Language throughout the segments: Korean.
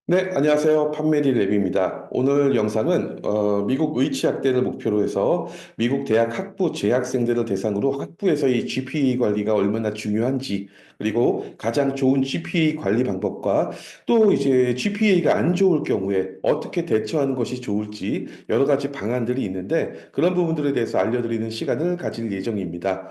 네, 안녕하세요. 판메리 랩입니다. 오늘 영상은 미국 의치학대를 목표로 해서 미국 대학 학부 재학생들을 대상으로 학부에서의 GPA 관리가 얼마나 중요한지, 그리고 가장 좋은 GPA 관리 방법과 또 이제 GPA가 안 좋을 경우에 어떻게 대처하는 것이 좋을지 여러 가지 방안들이 있는데 그런 부분들에 대해서 알려드리는 시간을 가질 예정입니다.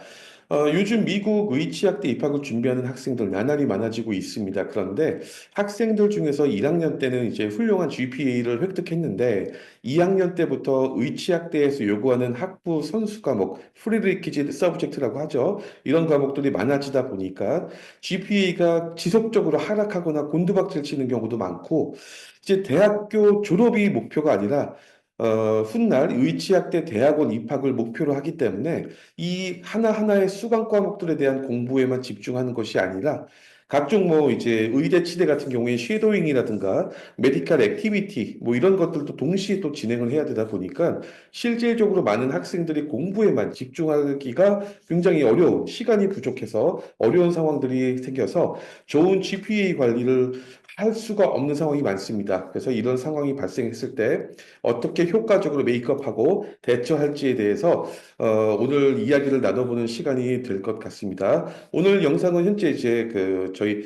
요즘 미국 의치학대 입학을 준비하는 학생들 나날이 많아지고 있습니다. 그런데 학생들 중에서 1학년 때는 이제 훌륭한 GPA를 획득했는데 2학년 때부터 의치학대에서 요구하는 학부 선수 과목, 프리리퀴짓 서브젝트라고 하죠. 이런 과목들이 많아지다 보니까 GPA가 지속적으로 하락하거나 곤두박질 치는 경우도 많고 이제 대학교 졸업이 목표가 아니라 훗날 의치학대 대학원 입학을 목표로 하기 때문에 이 하나하나의 수강 과목들에 대한 공부에만 집중하는 것이 아니라 각종 뭐 이제 의대 치대 같은 경우에 쉐도잉이라든가 메디컬 액티비티 뭐 이런 것들도 동시에 또 진행을 해야 되다 보니까 실질적으로 많은 학생들이 공부에만 집중하기가 굉장히 어려운 시간이 부족해서 어려운 상황들이 생겨서 좋은 GPA 관리를 할 수가 없는 상황이 많습니다. 그래서 이런 상황이 발생했을 때 어떻게 효과적으로 메이크업하고 대처할지에 대해서 오늘 이야기를 나눠보는 시간이 될 것 같습니다. 오늘 영상은 현재 이제 그 저희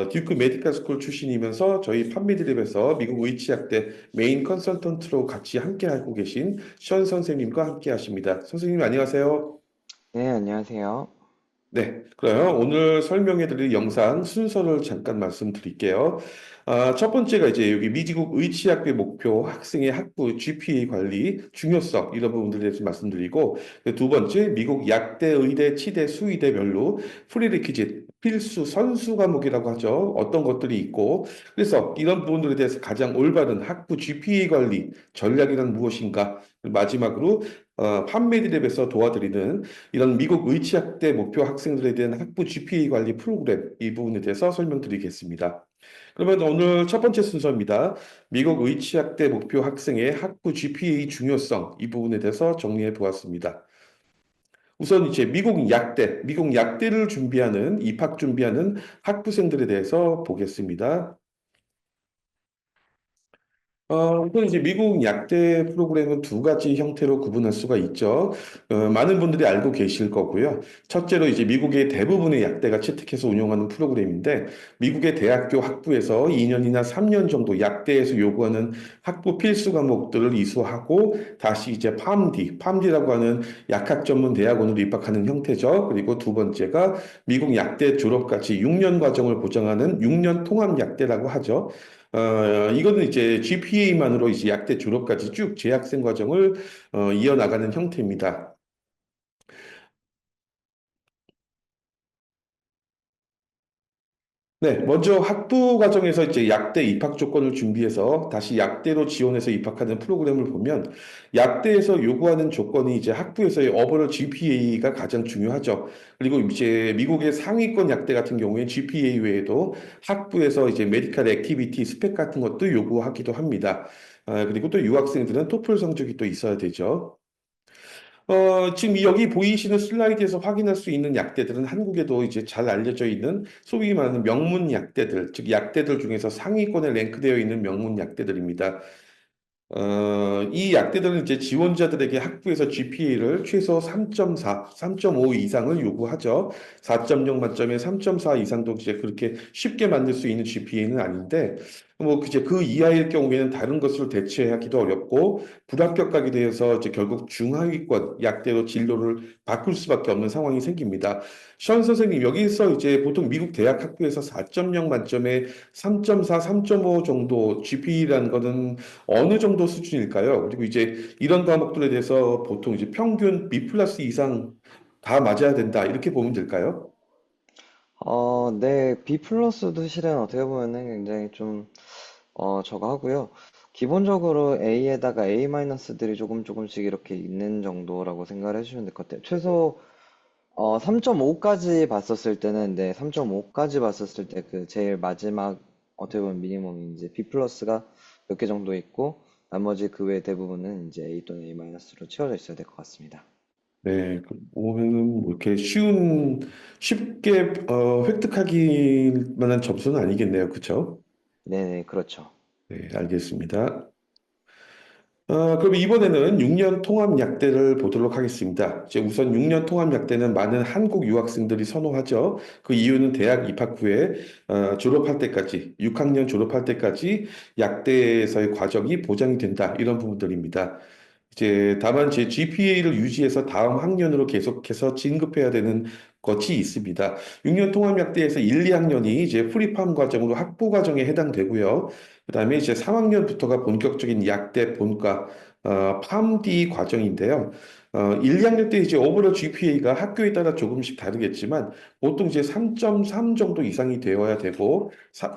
듀크 메디컬 스쿨 출신이면서 저희 판미드랩에서 미국 의치학대 메인 컨설턴트로 같이 함께 하고 계신 션 선생님과 함께 하십니다. 선생님 안녕하세요. 네, 안녕하세요. 네, 그래요. 오늘 설명해드릴 영상 순서를 잠깐 말씀드릴게요. 첫 번째가 이제 여기 미지국 의치학대 목표 학생의 학부 GPA 관리 중요성 이런 부분들에 대해서 말씀드리고 그두 번째 미국 약대, 의대, 치대, 수의대별로 프리리퀴짓 필수 선수 과목이라고 하죠. 어떤 것들이 있고 그래서 이런 부분들에 대해서 가장 올바른 학부 GPA 관리 전략이란 무엇인가? 마지막으로 판메디랩에서 도와드리는 이런 미국 의치학대 목표 학생들에 대한 학부 GPA 관리 프로그램 이 부분에 대해서 설명드리겠습니다. 그러면 오늘 첫 번째 순서입니다. 미국 의치학대 목표 학생의 학부 GPA 중요성 이 부분에 대해서 정리해 보았습니다. 우선 이제 미국 약대를 준비하는 입학 준비하는 학부생들에 대해서 보겠습니다. 우선 이제 미국 약대 프로그램은 두 가지 형태로 구분할 수가 있죠. 많은 분들이 알고 계실 거고요. 첫째로 이제 미국의 대부분의 약대가 채택해서 운영하는 프로그램인데, 미국의 대학교 학부에서 2년이나 3년 정도 약대에서 요구하는 학부 필수 과목들을 이수하고, 다시 이제 팜디라고 하는 약학 전문 대학원으로 입학하는 형태죠. 그리고 두 번째가 미국 약대 졸업까지 6년 과정을 보장하는 6년 통합 약대라고 하죠. 이거는 이제 GPA만으로 이제 약대 졸업까지 쭉 재학생 과정을 이어나가는 형태입니다. 네, 먼저 학부 과정에서 이제 약대 입학 조건을 준비해서 다시 약대로 지원해서 입학하는 프로그램을 보면 약대에서 요구하는 조건이 이제 학부에서의 어버럴 GPA가 가장 중요하죠. 그리고 이제 미국의 상위권 약대 같은 경우에 GPA 외에도 학부에서 이제 메디컬 액티비티 스펙 같은 것도 요구하기도 합니다. 그리고 또 유학생들은 토플 성적이 또 있어야 되죠. 지금 여기 보이시는 슬라이드에서 확인할 수 있는 약대들은 한국에도 이제 잘 알려져 있는 소위 말하는 명문 약대들, 즉 약대들 중에서 상위권에 랭크되어 있는 명문 약대들입니다. 이 약대들은 이제 지원자들에게 학부에서 GPA를 최소 3.4, 3.5 이상을 요구하죠. 4.0 만점에 3.4 이상도 이제 그렇게 쉽게 만들 수 있는 GPA는 아닌데, 뭐 이제 그 이하일 경우에는 다른 것을 대체하기도 어렵고 불합격하게 되어서 이제 결국 중하위권 약대로 진로를 바꿀 수밖에 없는 상황이 생깁니다. 션 선생님 여기서 이제 보통 미국 대학 학부에서 4.0 만점에 3.4, 3.5 정도 GPA라는 거는 어느 정도 수준일까요? 그리고 이제 이런 과목들에 대해서 보통 이제 평균 B 플러스 이상 다 맞아야 된다. 이렇게 보면 될까요? 네, B 플러스도 실은 어떻게 보면은 굉장히 좀, 저거 하고요. 기본적으로 A에다가 A 마이너스들이 조금씩 이렇게 있는 정도라고 생각을 해주시면 될 것 같아요. 최소, 3.5까지 봤었을 때는, 네, 3.5까지 봤었을 때 그 제일 마지막, 어떻게 보면 미니멈이 이제 B 플러스가 몇 개 정도 있고, 나머지 그 외 대부분은 이제 A 또는 A 마이너스로 채워져 있어야 될 것 같습니다. 네, 보면은 뭐 이렇게 쉽게 획득하기 만한 점수는 아니겠네요. 그렇죠? 네네, 그렇죠. 네, 알겠습니다. 그럼 이번에는 6년 통합 약대를 보도록 하겠습니다. 이제 우선 6년 통합 약대는 많은 한국 유학생들이 선호하죠. 그 이유는 대학 입학 후에 졸업할 때까지, 6학년 졸업할 때까지 약대에서의 과정이 보장이 된다. 이런 부분들입니다. 이제 다만 제 GPA를 유지해서 다음 학년으로 계속해서 진급해야 되는 것이 있습니다. 6년 통합약대에서 1, 2학년이 이제 프리팜 과정으로 학부 과정에 해당되고요. 그다음에 이제 3학년부터가 본격적인 약대 본과 팜디 과정인데요. 1, 2학년 때 이제 오버all GPA가 학교에 따라 조금씩 다르겠지만 보통 이제 3.3 정도 이상이 되어야 되고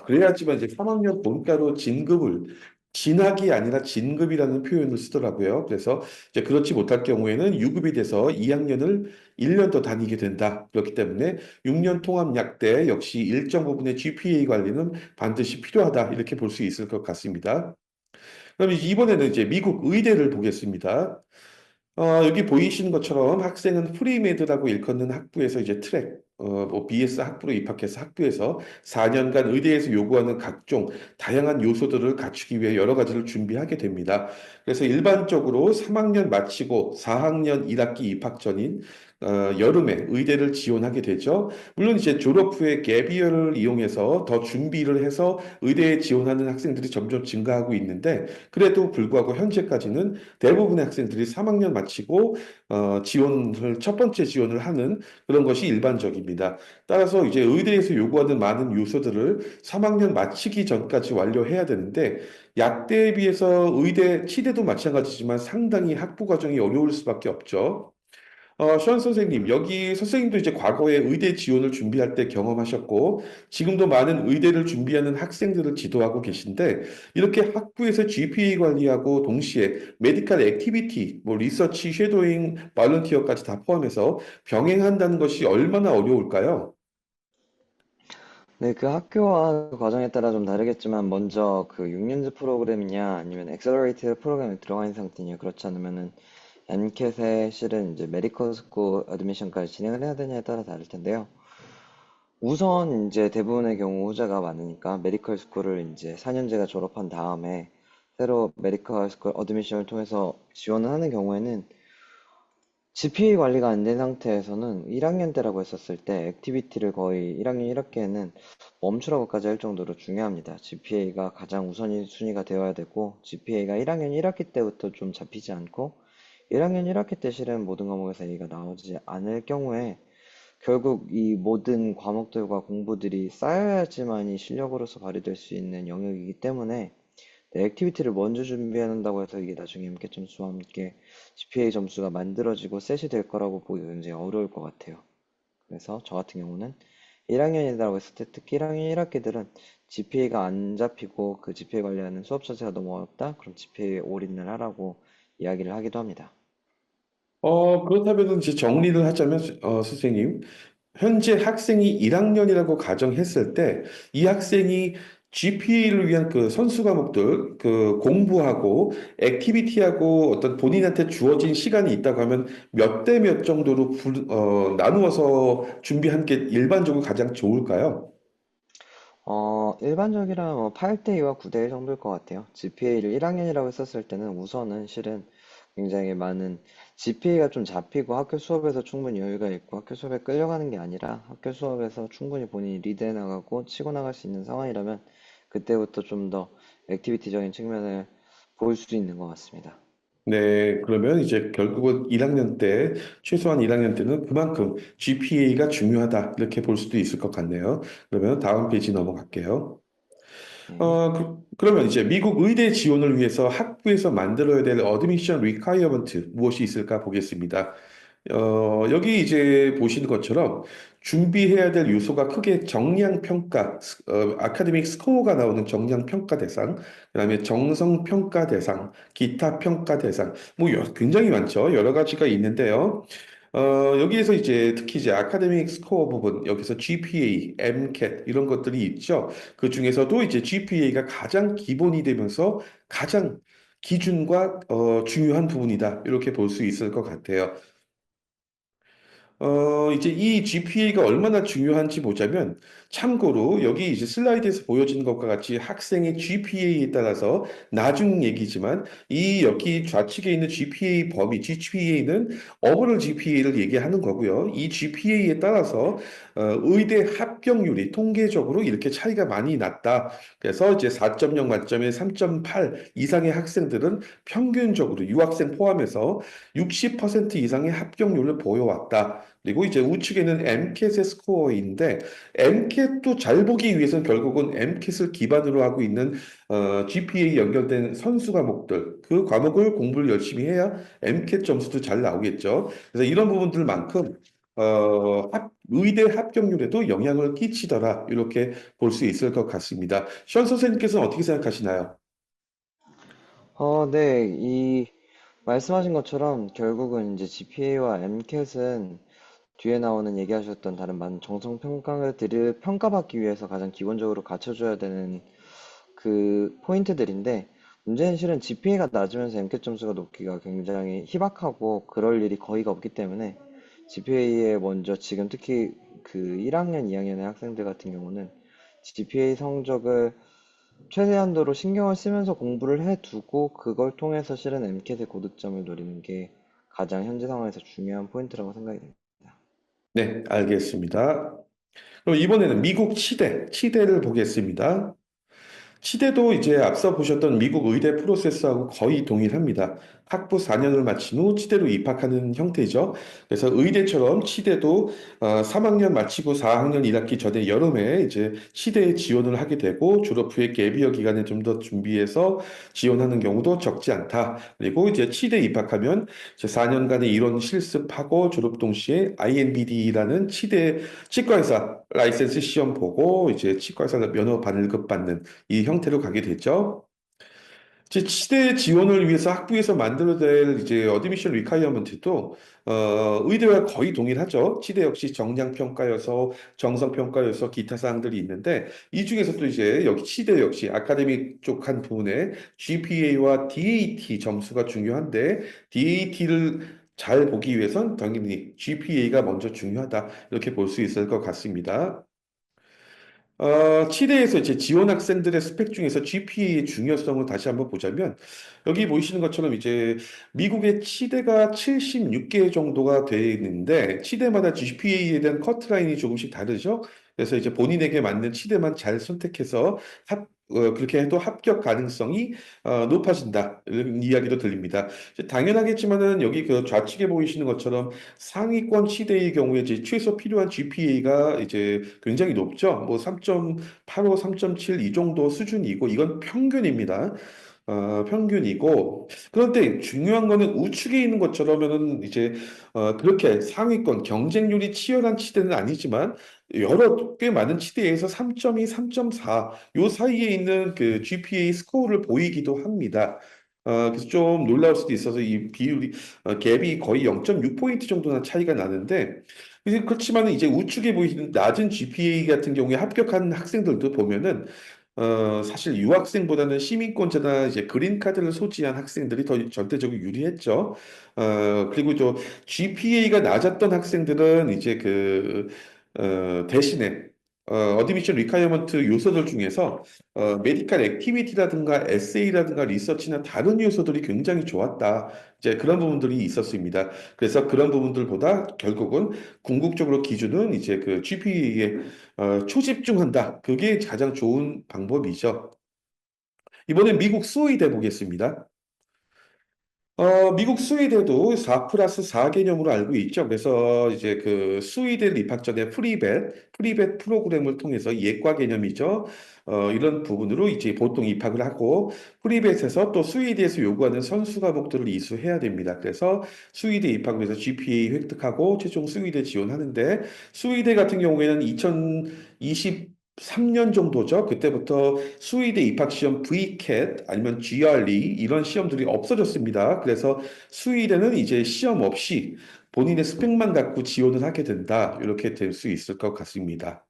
그래야지만 이제 3학년 본과로 진학이 아니라 진급이라는 표현을 쓰더라고요. 그래서 이제 그렇지 못할 경우에는 유급이 돼서 2학년을 1년 더 다니게 된다. 그렇기 때문에 6년 통합 약대 역시 일정 부분의 GPA 관리는 반드시 필요하다. 이렇게 볼 수 있을 것 같습니다. 그럼 이번에는 이제 미국 의대를 보겠습니다. 여기 보이시는 것처럼 학생은 프리메드라고 일컫는 학부에서 이제 뭐 BS 학부로 입학해서 학부에서 4년간 의대에서 요구하는 각종 다양한 요소들을 갖추기 위해 여러 가지를 준비하게 됩니다. 그래서 일반적으로 3학년 마치고 4학년 1학기 입학 전인 여름에 의대를 지원하게 되죠. 물론 이제 졸업 후에 갭이어를 이용해서 더 준비를 해서 의대에 지원하는 학생들이 점점 증가하고 있는데 그래도 불구하고 현재까지는 대부분의 학생들이 3학년 마치고 첫 번째 지원을 하는 그런 것이 일반적입니다. 따라서 이제 의대에서 요구하는 많은 요소들을 3학년 마치기 전까지 완료해야 되는데 약대에 비해서 의대, 치대도 마찬가지지만 상당히 학부 과정이 어려울 수밖에 없죠. 시원 선생님, 여기 선생님도 이제 과거에 의대 지원을 준비할 때 경험하셨고, 지금도 많은 의대를 준비하는 학생들을 지도하고 계신데, 이렇게 학부에서 GPA 관리하고 동시에 메디컬 액티비티, 뭐 리서치, 쉐도잉, 발런티어까지 다 포함해서 병행한다는 것이 얼마나 어려울까요? 네, 그 학교와 그 과정에 따라 좀 다르겠지만 먼저 그 6년제 프로그램이냐 아니면 엑셀러레이티드 프로그램에 들어가 있는 상태냐 그렇지 않으면은 엠캣에 실은 이제 메디컬 스쿨 어드미션까지 진행을 해야 되냐에 따라 다를 텐데요. 우선 이제 대부분의 경우 후자가 많으니까 메디컬 스쿨을 이제 4년제가 졸업한 다음에 새로 메디컬 스쿨 어드미션을 통해서 지원을 하는 경우에는 GPA 관리가 안 된 상태에서는 1학년 때라고 했었을 때 액티비티를 거의 1학년 1학기에는 멈추라고까지 할 정도로 중요합니다. GPA가 가장 우선이 순위가 되어야 되고 GPA가 1학년 1학기 때부터 좀 잡히지 않고 1학년 1학기 때 실은 모든 과목에서 A가 나오지 않을 경우에 결국 이 모든 과목들과 공부들이 쌓여야지만이 실력으로서 발휘될 수 있는 영역이기 때문에 네, 액티비티를 먼저 준비한다고 해서 이게 나중에 MCAT 점수와 함께 GPA 점수가 만들어지고 셋이 될 거라고 보기 굉장히 어려울 것 같아요. 그래서 저 같은 경우는 1학년이라고 했을 때 특히 1학년 1학기들은 GPA가 안 잡히고 그 GPA 관리하는 수업 자체가 너무 어렵다? 그럼 GPA에 올인을 하라고 이야기를 하기도 합니다. 그렇다면 이제 정리를 하자면, 선생님, 현재 학생이 1학년이라고 가정했을 때 이 학생이 GPA를 위한 그 선수 과목들, 그 공부하고 액티비티하고 어떤 본인한테 주어진 시간이 있다고 하면 몇 대 몇 정도로 나누어서 준비한 게 일반적으로 가장 좋을까요? 일반적이라 뭐 8대 2와 9대 1 정도일 것 같아요. GPA를 1학년이라고 했었을 때는 우선은 실은 굉장히 많은 GPA가 좀 잡히고 학교 수업에서 충분히 여유가 있고 학교 수업에 끌려가는 게 아니라 학교 수업에서 충분히 본인이 리드해 나가고 치고 나갈 수 있는 상황이라면 그때부터 좀 더 액티비티적인 측면을 볼 수 있는 것 같습니다. 네, 그러면 이제 결국은 1학년 때, 최소한 1학년 때는 그만큼 GPA가 중요하다. 이렇게 볼 수도 있을 것 같네요. 그러면 다음 페이지 넘어갈게요. 네. 그러면 이제 미국 의대 지원을 위해서 학부에서 만들어야 될 어드미션 리콰이어먼트 무엇이 있을까 보겠습니다. 여기 이제 보시는 것처럼 준비해야 될 요소가 크게 정량 평가, 아카데믹 스코어가 나오는 정량 평가 대상, 그다음에 정성 평가 대상, 기타 평가 대상, 뭐 굉장히 많죠. 여러 가지가 있는데요. 여기에서 이제 특히 이제 아카데믹 스코어 부분, 여기서 GPA, MCAT 이런 것들이 있죠. 그 중에서도 이제 GPA가 가장 기본이 되면서 가장 기준과 중요한 부분이다. 이렇게 볼 수 있을 것 같아요. 이제 이 GPA가 얼마나 중요한지 보자면, 참고로 여기 이제 슬라이드에서 보여진 것과 같이 학생의 GPA에 따라서 나중 얘기지만, 이 여기 좌측에 있는 GPA 범위, GPA는 어버럴 GPA를 얘기하는 거고요. 이 GPA에 따라서 의대 합격률이 통계적으로 이렇게 차이가 많이 났다. 그래서 이제 4.0 만점에 3.8 이상의 학생들은 평균적으로 유학생 포함해서 60% 이상의 합격률을 보여왔다. 그리고 이제 우측에는 MCAT의 스코어인데 MCAT도 잘 보기 위해서는 결국은 MCAT을 기반으로 하고 있는 GPA 연결된 선수 과목들 그 과목을 공부를 열심히 해야 MCAT 점수도 잘 나오겠죠. 그래서 이런 부분들만큼 의대 합격률에도 영향을 끼치더라 이렇게 볼 수 있을 것 같습니다. 시원 선생님께서는 어떻게 생각하시나요? 네, 말씀하신 것처럼 결국은 이제 GPA와 MCAT은 뒤에 나오는 얘기하셨던 다른 많은 정성 평가들을 평가받기 위해서 가장 기본적으로 갖춰줘야 되는 그 포인트들인데 문제는 실은 GPA가 낮으면서 MCAT 점수가 높기가 굉장히 희박하고 그럴 일이 거의가 없기 때문에 GPA에 먼저 지금 특히 그 1학년, 2학년의 학생들 같은 경우는 GPA 성적을 최대한도로 신경을 쓰면서 공부를 해두고 그걸 통해서 실은 MCAT의 고득점을 노리는 게 가장 현재 상황에서 중요한 포인트라고 생각이 됩니다. 네, 알겠습니다. 그럼 이번에는 미국 치대를 보겠습니다. 치대도 이제 앞서 보셨던 미국 의대 프로세스하고 거의 동일합니다. 학부 4년을 마친 후 치대로 입학하는 형태죠. 그래서 의대처럼 치대도 3학년 마치고 4학년 1학기 전에 여름에 이제 치대에 지원을 하게 되고 졸업 후에 갭이어 기간에 좀 더 준비해서 지원하는 경우도 적지 않다. 그리고 이제 치대 입학하면 이제 4년간의 이론 실습하고 졸업 동시에 INBD라는 치대 치과의사 라이센스 시험 보고 이제 치과의사 면허 발급받는 이 형태로 가게 됐죠. 이제 치대 지원을 위해서 학부에서 만들어낼 이제 어드미션 리콰이어먼트도 의대와 거의 동일하죠. 치대 역시 정량 평가여서 정성 평가여서 기타 사항들이 있는데 이 중에서도 이제 여기 치대 역시 아카데믹 쪽 한 부분에 GPA와 DAT 점수가 중요한데 DAT를 잘 보기 위해선 당연히 GPA가 먼저 중요하다 이렇게 볼 수 있을 것 같습니다. 치대에서 이제 지원 학생들의 스펙 중에서 GPA의 중요성을 다시 한번 보자면, 여기 보이시는 것처럼 이제 미국의 치대가 76개 정도가 돼 있는데, 치대마다 GPA에 대한 커트라인이 조금씩 다르죠? 그래서 이제 본인에게 맞는 치대만 잘 선택해서 그렇게 해도 합격 가능성이 높아진다. 이런 이야기도 들립니다. 이제 당연하겠지만은 여기 그 좌측에 보이시는 것처럼 상위권 치대의 경우에 이제 최소 필요한 GPA가 이제 굉장히 높죠. 뭐 3.85, 3.7 이 정도 수준이고 이건 평균입니다. 평균이고 그런데 중요한 거는 우측에 있는 것처럼은 이제 그렇게 상위권 경쟁률이 치열한 치대는 아니지만 여러 꽤 많은 치대에서 3.2, 3.4 요 사이에 있는 그 GPA 스코어를 보이기도 합니다. 그래서 좀 놀라울 수도 있어서 이 비율이 갭이 거의 0.6포인트 정도나 차이가 나는데 그렇지만 이제 우측에 보이는 낮은 GPA 같은 경우에 합격한 학생들도 보면은 사실 유학생보다는 시민권자나 이제 그린카드를 소지한 학생들이 더 절대적으로 유리했죠. 그리고 또 GPA가 낮았던 학생들은 이제 대신에 어드미션 리콰이어먼트 요소들 중에서 메디컬 액티비티라든가 에세이라든가 리서치나 다른 요소들이 굉장히 좋았다. 이제 그런 부분들이 있었습니다. 그래서 그런 부분들보다 결국은 궁극적으로 기준은 이제 그 GPA에 초집중한다. 그게 가장 좋은 방법이죠. 이번엔 미국 수의대 보겠습니다. 미국 수의대도 4 플러스 4 개념으로 알고 있죠. 그래서 이제 그 수의대 입학 전에 프리벳 프로그램을 통해서 예과 개념이죠. 이런 부분으로 이제 보통 입학을 하고 프리벳에서 또 수의대에서 요구하는 선수 과목들을 이수해야 됩니다. 그래서 수의대 입학을 해서 GPA 획득하고 최종 수의대 지원하는데 수의대 같은 경우에는 2023년 정도죠. 그때부터 수의대 입학 시험 VCAT 아니면 GRE 이런 시험들이 없어졌습니다. 그래서 수의대는 이제 시험 없이 본인의 스펙만 갖고 지원을 하게 된다. 이렇게 될 수 있을 것 같습니다.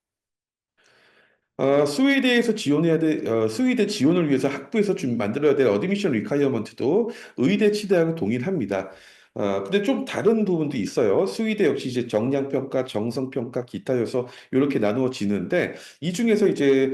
수의대 지원을 위해서 학부에서 좀 만들어야 될 어드미션 리콰이어먼트도 의대 치대하고 동일합니다. 근데 좀 다른 부분도 있어요. 수의대 역시 이제 정량평가, 정성평가, 기타 요소 이렇게 나누어지는데 이 중에서 이제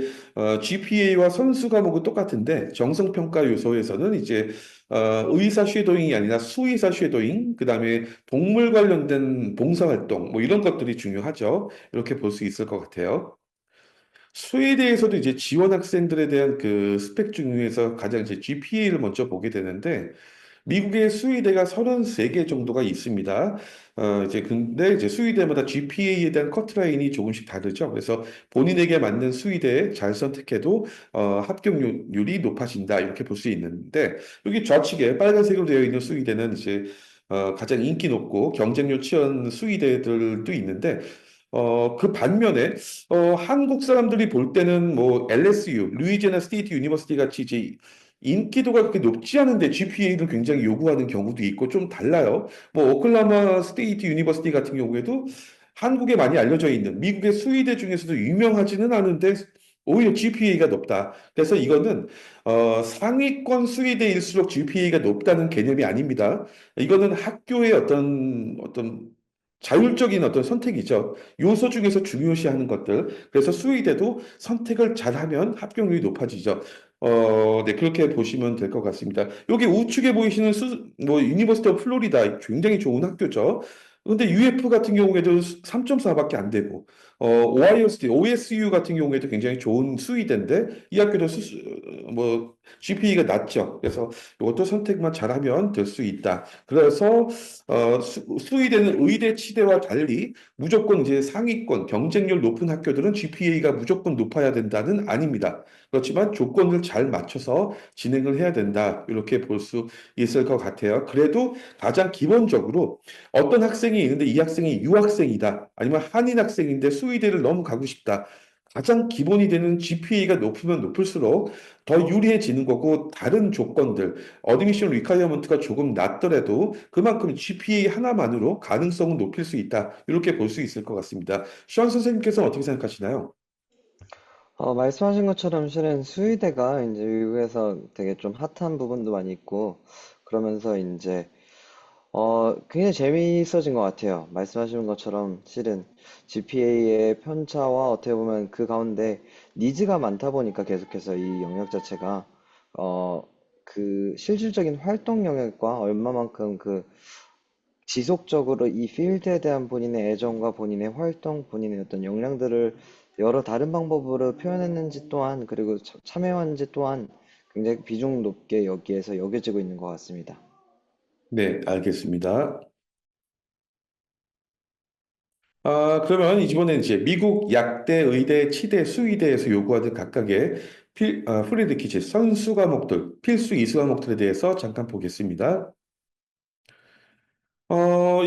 GPA와 선수 과목은 똑같은데 정성평가 요소에서는 이제 의사 쉐도잉이 아니라 수의사 쉐도잉, 그다음에 동물 관련된 봉사활동 뭐 이런 것들이 중요하죠. 이렇게 볼 수 있을 것 같아요. 수의대에서도 이제 지원 학생들에 대한 그 스펙 중에서 가장 이제 GPA를 먼저 보게 되는데 미국의 수의대가 33개 정도가 있습니다. 이제 근데 이제 수의대마다 GPA에 대한 커트라인이 조금씩 다르죠. 그래서 본인에게 맞는 수의대 잘 선택해도 합격률이 높아진다 이렇게 볼 수 있는데 여기 좌측에 빨간색으로 되어 있는 수의대는 이제 가장 인기 높고 경쟁률 치열한 수의대들도 있는데 그 반면에 한국 사람들이 볼 때는 뭐 LSU, 루이지애나 스테이트 유니버시티 같이 이제 인기도가 그렇게 높지 않은데 GPA를 굉장히 요구하는 경우도 있고 좀 달라요. 뭐 오클라호마 스테이트 유니버시티 같은 경우에도 한국에 많이 알려져 있는 미국의 수의대 중에서도 유명하지는 않은데 오히려 GPA가 높다. 그래서 이거는 상위권 수의대일수록 GPA가 높다는 개념이 아닙니다. 이거는 학교의 어떤 자율적인 어떤 선택이죠. 요소 중에서 중요시하는 것들. 그래서 수의대도 선택을 잘하면 합격률이 높아지죠. 네, 그렇게 보시면 될 것 같습니다. 여기 우측에 보이시는 유니버시티 오브 플로리다 굉장히 좋은 학교죠. 근데 UF 같은 경우에도 3.4밖에 안 되고, 오하이오 스테이트, OSU 같은 경우에도 굉장히 좋은 수의대인데, 이 학교도 GPA가 낮죠. 그래서 이것도 선택만 잘하면 될 수 있다. 그래서 수의대는 의대, 치대와 달리 무조건 이제 상위권, 경쟁률 높은 학교들은 GPA가 무조건 높아야 된다는 아닙니다. 그렇지만 조건을 잘 맞춰서 진행을 해야 된다. 이렇게 볼 수 있을 것 같아요. 그래도 가장 기본적으로 어떤 학생이 있는데 이 학생이 유학생이다. 아니면 한인 학생인데 수의대를 너무 가고 싶다. 가장 기본이 되는 GPA가 높으면 높을수록 더 유리해지는 거고 다른 조건들, 어드미션 리ኳ이어먼트가 조금 낮더라도 그만큼 GPA 하나만으로 가능성은 높일 수 있다. 이렇게 볼 수 있을 것 같습니다. 시원 선생님께서는 어떻게 생각하시나요? 말씀하신 것처럼 실은 수의대가 이제 미국에서 되게 좀 핫한 부분도 많이 있고, 그러면서 이제, 굉장히 재미있어진 것 같아요. 말씀하신 것처럼 실은 GPA의 편차와 어떻게 보면 그 가운데 니즈가 많다 보니까 계속해서 이 영역 자체가, 어, 그 실질적인 활동 영역과 얼마만큼 그 지속적으로 이 필드에 대한 본인의 애정과 본인의 활동, 본인의 어떤 역량들을 여러 다른 방법으로 표현했는지 또한, 그리고 참여했는지 또한 굉장히 비중 높게 여기에서 여겨지고 있는 것 같습니다. 네, 알겠습니다. 그러면 이번에 이제 미국 약대, 의대, 치대, 수의대에서 요구하는 각각의 프리드 퀴즈 선수 과목들, 필수 이수 과목들에 대해서 잠깐 보겠습니다.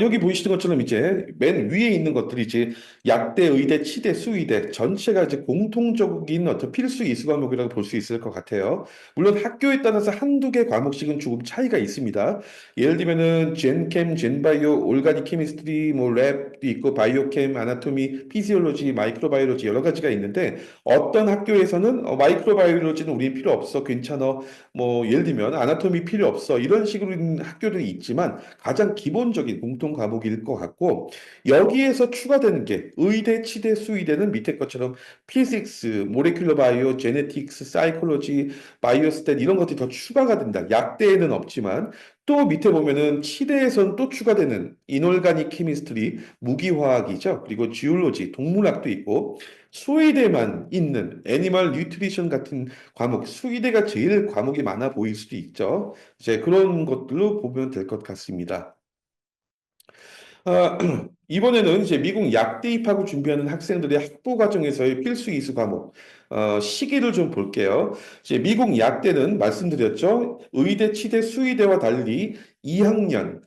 여기 보이시는 것처럼 이제 맨 위에 있는 것들이 이제 약대, 의대, 치대, 수의대 전체가 이제 공통적인 어떤 필수 이수 과목이라고 볼 수 있을 것 같아요. 물론 학교에 따라서 한두 개 과목씩은 조금 차이가 있습니다. 예를 들면은 젠캠, 젠바이오, 올가닉 케미스트리, 뭐 랩도 있고 바이오캠, 아나토미, 피지올로지, 마이크로바이올로지 여러 가지가 있는데 어떤 학교에서는 마이크로바이올로지는 우리 필요 없어, 괜찮아. 뭐 예를 들면 아나토미 필요 없어 이런 식으로 있는 학교들이 있지만 가장 기본적인 공통 과목일 것 같고 여기에서 추가되는 게 의대, 치대, 수의대는 밑에 것처럼 피직스, 모레큘러 바이오, 제네틱스, 사이콜로지, 바이오스탯 이런 것들이 더 추가가 된다. 약대에는 없지만 또 밑에 보면은 치대에선 또 추가되는 이놀가닉 케미스트리, 무기화학이죠. 그리고 지올로지, 동물학도 있고 수의대만 있는 애니멀 뉴트리션 같은 과목, 수의대가 제일 과목이 많아 보일 수도 있죠. 이제 그런 것들로 보면 될 것 같습니다. 아, 이번에는 이제 미국 약대 입학을 준비하는 학생들의 학부 과정에서의 필수 이수 과목, 시기를 좀 볼게요. 이제 미국 약대는 말씀드렸죠. 의대, 치대, 수의대와 달리 2학년,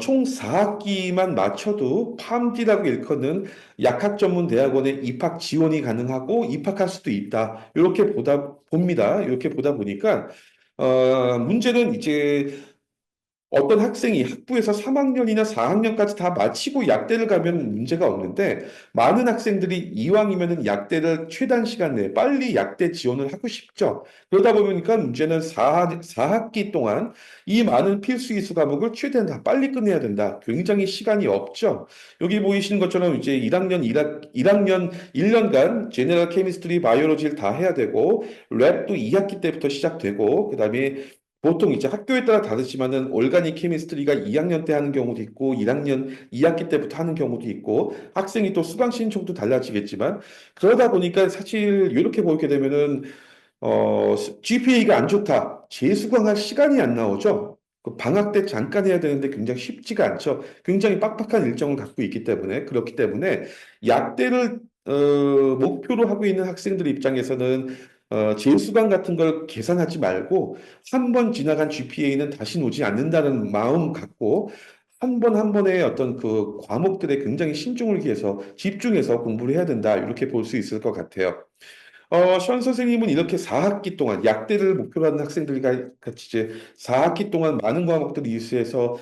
총 4학기만 마쳐도 팜디라고 일컫는 약학 전문 대학원에 입학 지원이 가능하고 입학할 수도 있다. 이렇게 봅니다. 이렇게 보다 보니까, 문제는 이제 어떤 학생이 학부에서 3학년이나 4학년까지 다 마치고 약대를 가면 문제가 없는데 많은 학생들이 이왕이면은 약대를 최단 시간 내에 빨리 약대 지원을 하고 싶죠. 그러다 보니까 문제는 4학기 동안 이 많은 필수 이수 과목을 최대한 다 빨리 끝내야 된다. 굉장히 시간이 없죠. 여기 보이시는 것처럼 이제 1학년 1년간 제너럴 케미스트리 바이오로지를 다 해야 되고 랩도 2학기 때부터 시작되고 그다음에 보통 이제 학교에 따라 다르지만은 올가닉 케미스트리가 2학년 때 하는 경우도 있고 1학년 2학기 때부터 하는 경우도 있고 학생이 또 수강 신청도 달라지겠지만 그러다 보니까 사실 이렇게 보게 되면은 GPA가 안 좋다. 재수강할 시간이 안 나오죠. 그 방학 때 잠깐 해야 되는데 굉장히 쉽지가 않죠. 굉장히 빡빡한 일정을 갖고 있기 때문에 그렇기 때문에 약대를 목표로 하고 있는 학생들 입장에서는 재수강 같은 걸 계산하지 말고 한 번 지나간 GPA는 다시 오지 않는다는 마음 갖고 한 번 한 번의 어떤 그 과목들에 굉장히 신중을 기해서 집중해서 공부를 해야 된다. 이렇게 볼 수 있을 것 같아요. 션 선생님은 이렇게 4학기 동안 약대를 목표로 하는 학생들과 같이 이제 4학기 동안 많은 과목들을 이수해서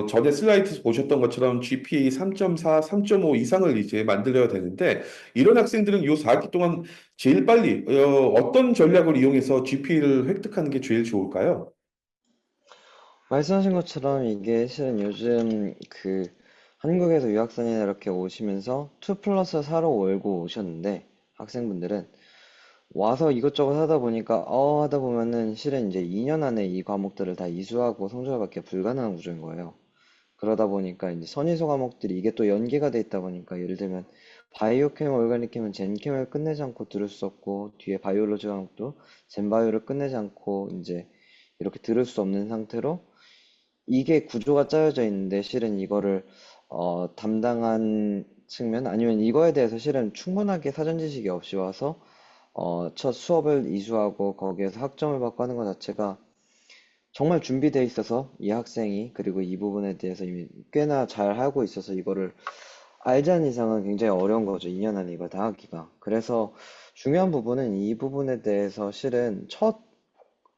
전에 슬라이드에서 보셨던 것처럼 GPA 3.4, 3.5 이상을 이제 만들어야 되는데 이런 학생들은 이 4학기 동안 제일 빨리 어떤 전략을 이용해서 GPA를 획득하는 게 제일 좋을까요? 말씀하신 것처럼 이게 실은 요즘 한국에서 유학생이나 이렇게 오시면서 2 플러스 4로 월고 오셨는데 학생분들은 와서 이것저것 하다 보니까 하다 보면은 실은 이제 2년 안에 이 과목들을 다 이수하고 성적을 받기가 불가능한 구조인 거예요. 그러다 보니까 이제 선이소 과목들이 이게 또 연계가 돼 있다 보니까 예를 들면 바이오캠, 올가닉캠은 젠캠을 끝내지 않고 들을 수 없고 뒤에 바이올로지 과목도 젠바이오를 끝내지 않고 이제 이렇게 들을 수 없는 상태로 이게 구조가 짜여져 있는데 실은 이거를 담당한 측면 아니면 이거에 대해서 실은 충분하게 사전 지식이 없이 와서 첫 수업을 이수하고 거기에서 학점을 받고 하는 것 자체가 정말 준비돼 있어서 이 학생이 그리고 이 부분에 대해서 이미 꽤나 잘 하고 있어서 이거를 알지 않은 이상은 굉장히 어려운 거죠. 2년 안에 이걸 다 하기가. 그래서 중요한 부분은 이 부분에 대해서 실은 첫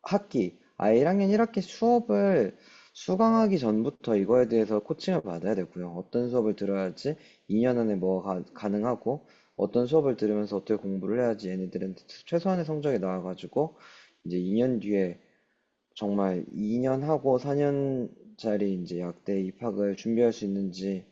학기, 1학년 1학기 수업을 수강하기 전부터 이거에 대해서 코칭을 받아야 되고요. 어떤 수업을 들어야지 2년 안에 뭐가 가능하고 어떤 수업을 들으면서 어떻게 공부를 해야지 얘네들은 최소한의 성적이 나와가지고 이제 2년 뒤에 정말 2년 하고 4년짜리 이제 약대 입학을 준비할 수 있는지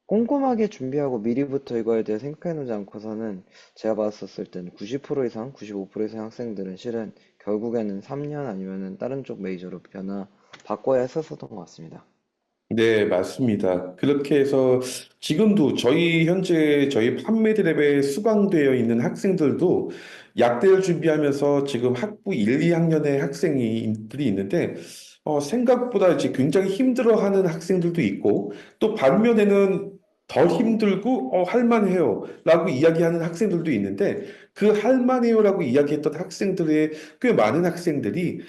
꼼꼼하게 준비하고 미리부터 이거에 대해 생각해 놓지 않고서는 제가 봤었을 때는 90% 이상, 95% 이상 학생들은 실은 결국에는 3년 아니면은 다른 쪽 메이저로 바꿔야 했었던 것 같습니다. 네, 맞습니다. 그렇게 해서 지금도 저희 판매드랩에 수강되어 있는 학생들도 약대를 준비하면서 지금 학부 1, 2학년의 학생들이 있는데 생각보다 이제 굉장히 힘들어하는 학생들도 있고 또 반면에는 더 힘들고 할만해요 라고 이야기하는 학생들도 있는데 그 할만해요라고 이야기했던 학생들의 꽤 많은 학생들이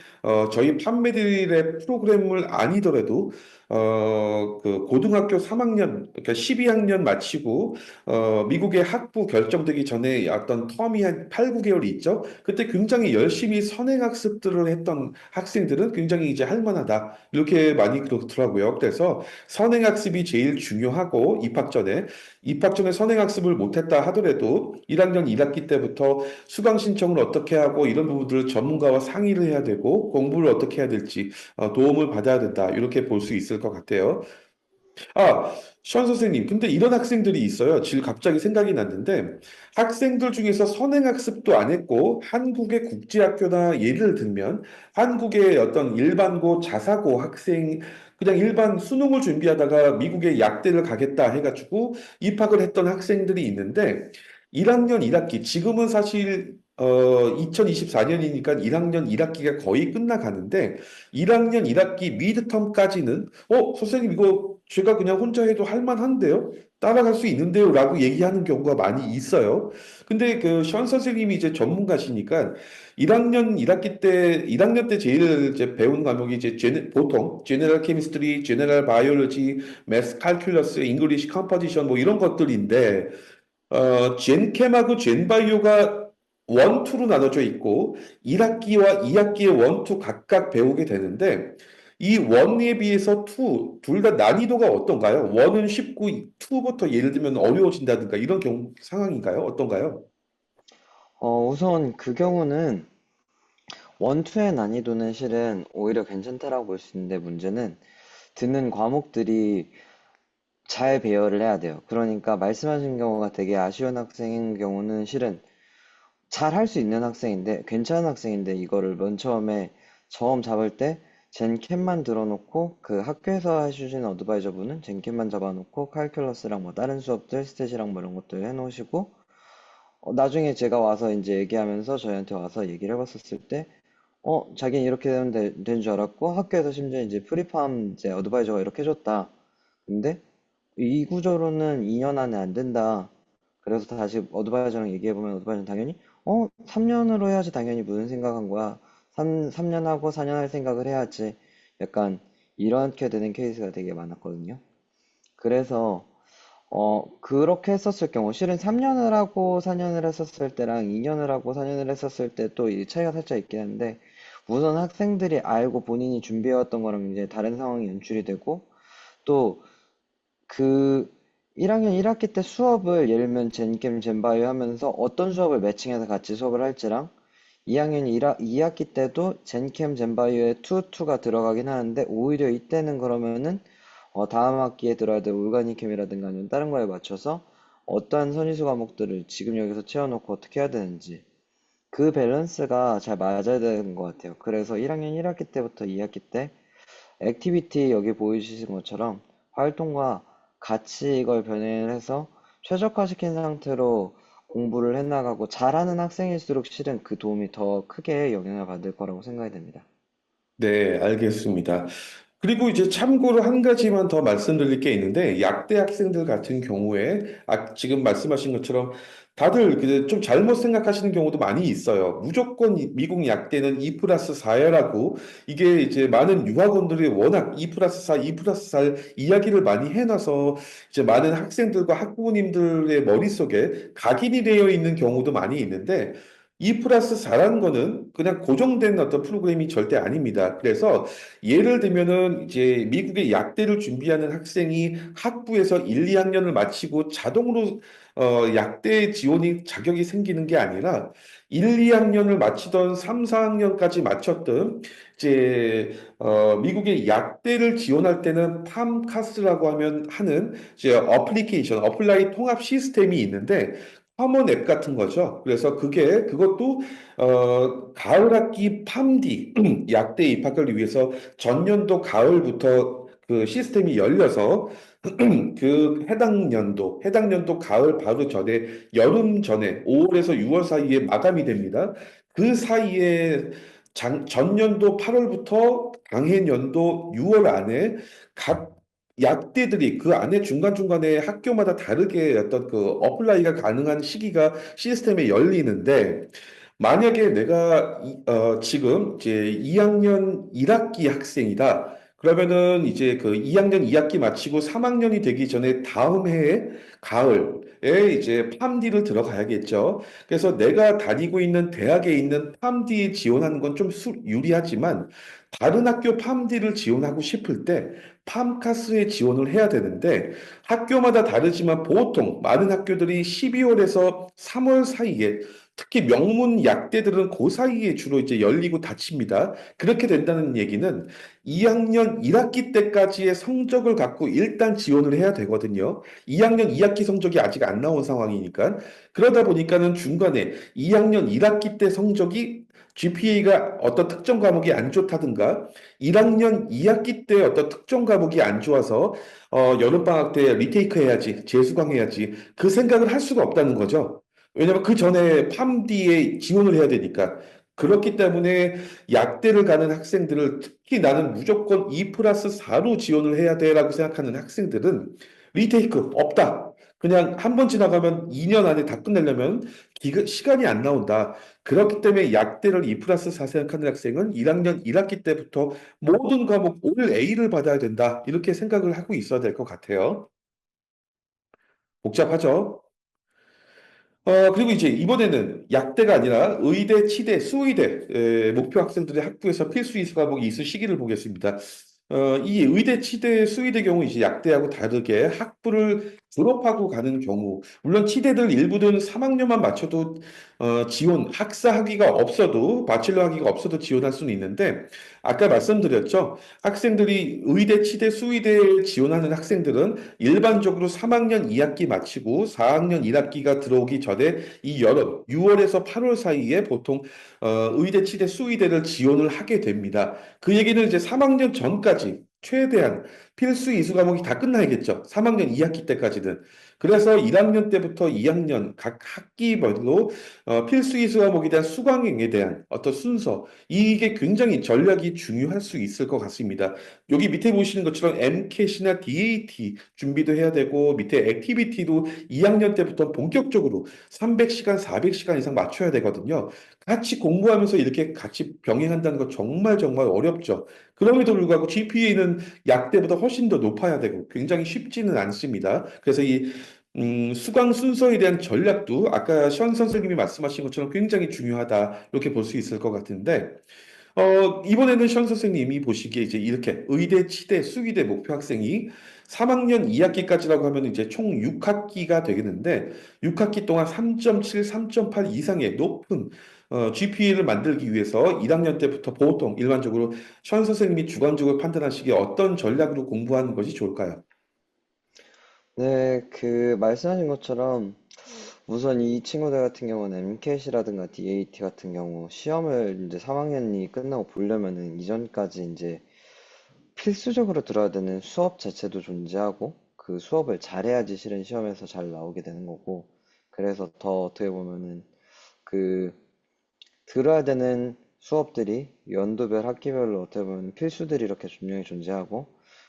저희 판매드랩 프로그램을 아니더라도 그 고등학교 3학년, 그러니까 12학년 마치고, 미국의 학부 결정되기 전에 어떤 텀이 한 8, 9개월이 있죠. 그때 굉장히 열심히 선행학습들을 했던 학생들은 굉장히 이제 할 만하다. 이렇게 많이 그렇더라고요. 그래서 선행학습이 제일 중요하고, 입학 전에 선행학습을 못했다 하더라도 1학년 1학기 때부터 수강 신청을 어떻게 하고 이런 부분들을 전문가와 상의를 해야 되고, 공부를 어떻게 해야 될지 도움을 받아야 된다. 이렇게 볼 수 있을 것 같아요. 아, 션 선생님, 근데 이런 학생들이 있어요. 지금 갑자기 생각이 났는데, 학생들 중에서 선행학습도 안 했고, 한국의 국제학교나 예를 들면, 한국의 어떤 일반고, 자사고 학생, 그냥 일반 수능을 준비하다가 미국의 약대를 가겠다 해가지고 입학을 했던 학생들이 있는데, 1학년 1학기, 지금은 사실 2024년이니까 1학년 1학기가 거의 끝나가는데, 1학년 1학기 미드텀까지는 선생님, 이거 제가 그냥 혼자 해도 할 만한데요? 따라갈 수 있는데요? 라고 얘기하는 경우가 많이 있어요. 근데 그 션 선생님이 이제 전문가시니까 1학년 때 제일 이제 배운 과목이 이제 보통 제너럴 케미스트리, 제너럴 바이올로지, 매스 칼큘러스, 잉글리시 컴포지션 뭐 이런 것들인데 젠캠하고 젠바이오가 원투로 나눠져 있고 1학기와 2학기에 원투 각각 배우게 되는데 이 원에 비해서 투, 둘 다 난이도가 어떤가요? 원은 쉽고 투부터 예를 들면 어려워진다든가 이런 경우 상황인가요? 어떤가요? 우선 그 경우는 원투의 난이도는 실은 오히려 괜찮다라고 볼 수 있는데 문제는 듣는 과목들이 잘 배열을 해야 돼요. 그러니까 말씀하신 경우가 되게 아쉬운 학생인 경우는 실은 잘 할 수 있는 학생인데, 괜찮은 학생인데, 이거를 맨 처음에 처음 잡을 때 젠캠만 들어놓고, 그 학교에서 해주신 어드바이저분은 젠캠만 잡아놓고, 칼큘러스랑 뭐 다른 수업들, 스탯이랑 뭐 이런 것들 해놓으시고, 나중에 제가 와서 이제 얘기하면서 저희한테 와서 얘기를 해봤었을 때, 자기는 이렇게 되면 된 줄 알았고, 학교에서 심지어 이제 프리팜 이제 어드바이저가 이렇게 해줬다. 근데 이 구조로는 2년 안에 안 된다. 그래서 다시 어드바이저랑 얘기해보면 어드바이저는 당연히 3년으로 해야지 당연히 무슨 생각한 거야. 3년 하고 4년 할 생각을 해야지. 약간 이렇게 되는 케이스가 되게 많았거든요. 그래서 그렇게 했었을 경우 실은 3년을 하고 4년을 했었을 때랑 2년을 하고 4년을 했었을 때 또 이 차이가 살짝 있긴 한데 우선 학생들이 알고 본인이 준비해왔던 거랑 이제 다른 상황이 연출이 되고 또 그 1학년 1학기 때 수업을 예를 들면 젠캠 젠바이오 하면서 어떤 수업을 매칭해서 같이 수업을 할지랑 2학년 2학기 때도 젠캠 젠바이오에 투가 들어가긴 하는데 오히려 이때는 그러면은 다음 학기에 들어야 될 올가니캠이라든가 아니면 다른 거에 맞춰서 어떠한 선의수 과목들을 지금 여기서 채워놓고 어떻게 해야 되는지 그 밸런스가 잘 맞아야 되는 것 같아요. 그래서 1학년 1학기 때부터 2학기 때 액티비티 여기 보여주신 것처럼 활동과 같이 이걸 병행을 해서 최적화시킨 상태로 공부를 해나가고 잘하는 학생일수록 실은 그 도움이 더 크게 영향을 받을 거라고 생각이 됩니다. 네, 알겠습니다. 그리고 이제 참고로 한 가지만 더 말씀드릴 게 있는데, 약대 학생들 같은 경우에, 지금 말씀하신 것처럼 다들 좀 잘못 생각하시는 경우도 많이 있어요. 무조건 미국 약대는 2 플러스 4야라고, 이게 이제 많은 유학원들이 워낙 2 플러스 4, 2 플러스 4 이야기를 많이 해놔서 이제 많은 학생들과 학부모님들의 머릿속에 각인이 되어 있는 경우도 많이 있는데, 2 플러스 4라는 거는 그냥 고정된 어떤 프로그램이 절대 아닙니다. 그래서 예를 들면은 이제 미국의 약대를 준비하는 학생이 학부에서 1, 2학년을 마치고 자동으로 약대 지원이 자격이 생기는 게 아니라 1, 2학년을 마치던 3, 4학년까지 마쳤던 이제 미국의 약대를 지원할 때는 팜카스라고 하는 이제 어플리케이션, 어플라이 통합 시스템이 있는데 커먼 앱 같은 거죠. 그래서 그것도 가을 학기 팜디 약대 입학을 위해서 전년도 가을부터 그 시스템이 열려서 해당 연도 가을 바로 전에 여름 전에 5월에서 6월 사이에 마감이 됩니다. 그 사이에 전년도 8월부터 당해년도 6월 안에 각 약대들이 그 안에 중간중간에 학교마다 다르게 어떤 그 어플라이가 가능한 시기가 시스템에 열리는데 만약에 내가 지금 이제 2학년 1학기 학생이다. 그러면은 이제 그 2학년 2학기 마치고 3학년이 되기 전에 다음 해에 가을에 이제 팜디를 들어가야겠죠. 그래서 내가 다니고 있는 대학에 있는 팜디에 지원하는 건 좀 유리하지만 다른 학교 팜디를 지원하고 싶을 때 팜카스에 지원을 해야 되는데 학교마다 다르지만 보통 많은 학교들이 12월에서 3월 사이에 특히 명문 약대들은 그 사이에 주로 이제 열리고 닫힙니다. 그렇게 된다는 얘기는 2학년 1학기 때까지의 성적을 갖고 일단 지원을 해야 되거든요. 2학년 2학기 성적이 아직 안 나온 상황이니까. 그러다 보니까는 중간에 2학년 1학기 때 성적이 GPA가 어떤 특정 과목이 안 좋다든가 1학년 2학기 때 어떤 특정 과목이 안 좋아서 여름방학 때 리테이크 해야지, 재수강 해야지 그 생각을 할 수가 없다는 거죠. 왜냐면 그 전에 팜디에 지원을 해야 되니까. 그렇기 때문에 약대를 가는 학생들을 특히 나는 무조건 2 플러스 4로 지원을 해야 돼라고 생각하는 학생들은 리테이크 없다. 그냥 한 번 지나가면 2년 안에 다 끝내려면 시간이 안 나온다. 그렇기 때문에 약대를 2 플러스 4 생각하는 학생은 1학년 1학기 때부터 모든 과목 올 A를 받아야 된다. 이렇게 생각을 하고 있어야 될 것 같아요. 복잡하죠? 그리고 이제 이번에는 약대가 아니라 의대, 치대, 수의대 목표 학생들의 학부에서 필수 이수 과목이 있을 시기를 보겠습니다. 이 의대, 치대, 수의대 경우 이제 약대하고 다르게 학부를 졸업하고 가는 경우, 물론 치대들 일부는 3학년만 맞춰도 지원, 학사 학위가 없어도, 바첼러 학위가 없어도 지원할 수는 있는데, 아까 말씀드렸죠. 학생들이 의대, 치대, 수의대에 지원하는 학생들은 일반적으로 3학년 2학기 마치고 4학년 1학기가 들어오기 전에 이 여름, 6월에서 8월 사이에 보통 의대, 치대, 수의대를 지원을 하게 됩니다. 그 얘기는 이제 3학년 전까지 최대한 필수 이수 과목이 다 끝나야겠죠. 3학년 2학기 때까지는. 그래서 1학년 때부터 2학년 각 학기별로 필수 이수 과목에 대한 수강행에 대한 어떤 순서, 이게 굉장히 전략이 중요할 수 있을 것 같습니다. 여기 밑에 보시는 것처럼 MCAT이나 DAT 준비도 해야 되고, 밑에 액티비티도 2학년 때부터 본격적으로 300시간, 400시간 이상 맞춰야 되거든요. 같이 공부하면서 이렇게 같이 병행한다는 거 정말 정말 어렵죠. 그럼에도 불구하고 GPA는 약대보다 훨씬 더 높아야 되고 굉장히 쉽지는 않습니다. 그래서 이 수강 순서에 대한 전략도 아까 션 선생님이 말씀하신 것처럼 굉장히 중요하다 이렇게 볼 수 있을 것 같은데 이번에는 션 선생님이 보시기에 이제 이렇게 의대, 치대, 수의대 목표 학생이 3학년 2학기까지라고 하면 이제 총 6학기가 되겠는데 6학기 동안 3.7, 3.8 이상의 높은 GPA를 만들기 위해서 1학년 때부터 보통 일반적으로 션 선생님이 주관적으로 판단하시기에 어떤 전략으로 공부하는 것이 좋을까요? 네, 그 말씀하신 것처럼 우선 이 친구들 같은 경우는 MCAT이라든가 DAT 같은 경우 시험을 이제 3학년이 끝나고 보려면은 이전까지 이제 필수적으로 들어야 되는 수업 자체도 존재하고 그 수업을 잘해야지 실은 시험에서 잘 나오게 되는 거고 그래서 더 어떻게 보면은 그 들어야 되는 수업들이 연도별 학기별로 어떻게 보면 필수들이 이렇게 분명히 존재하고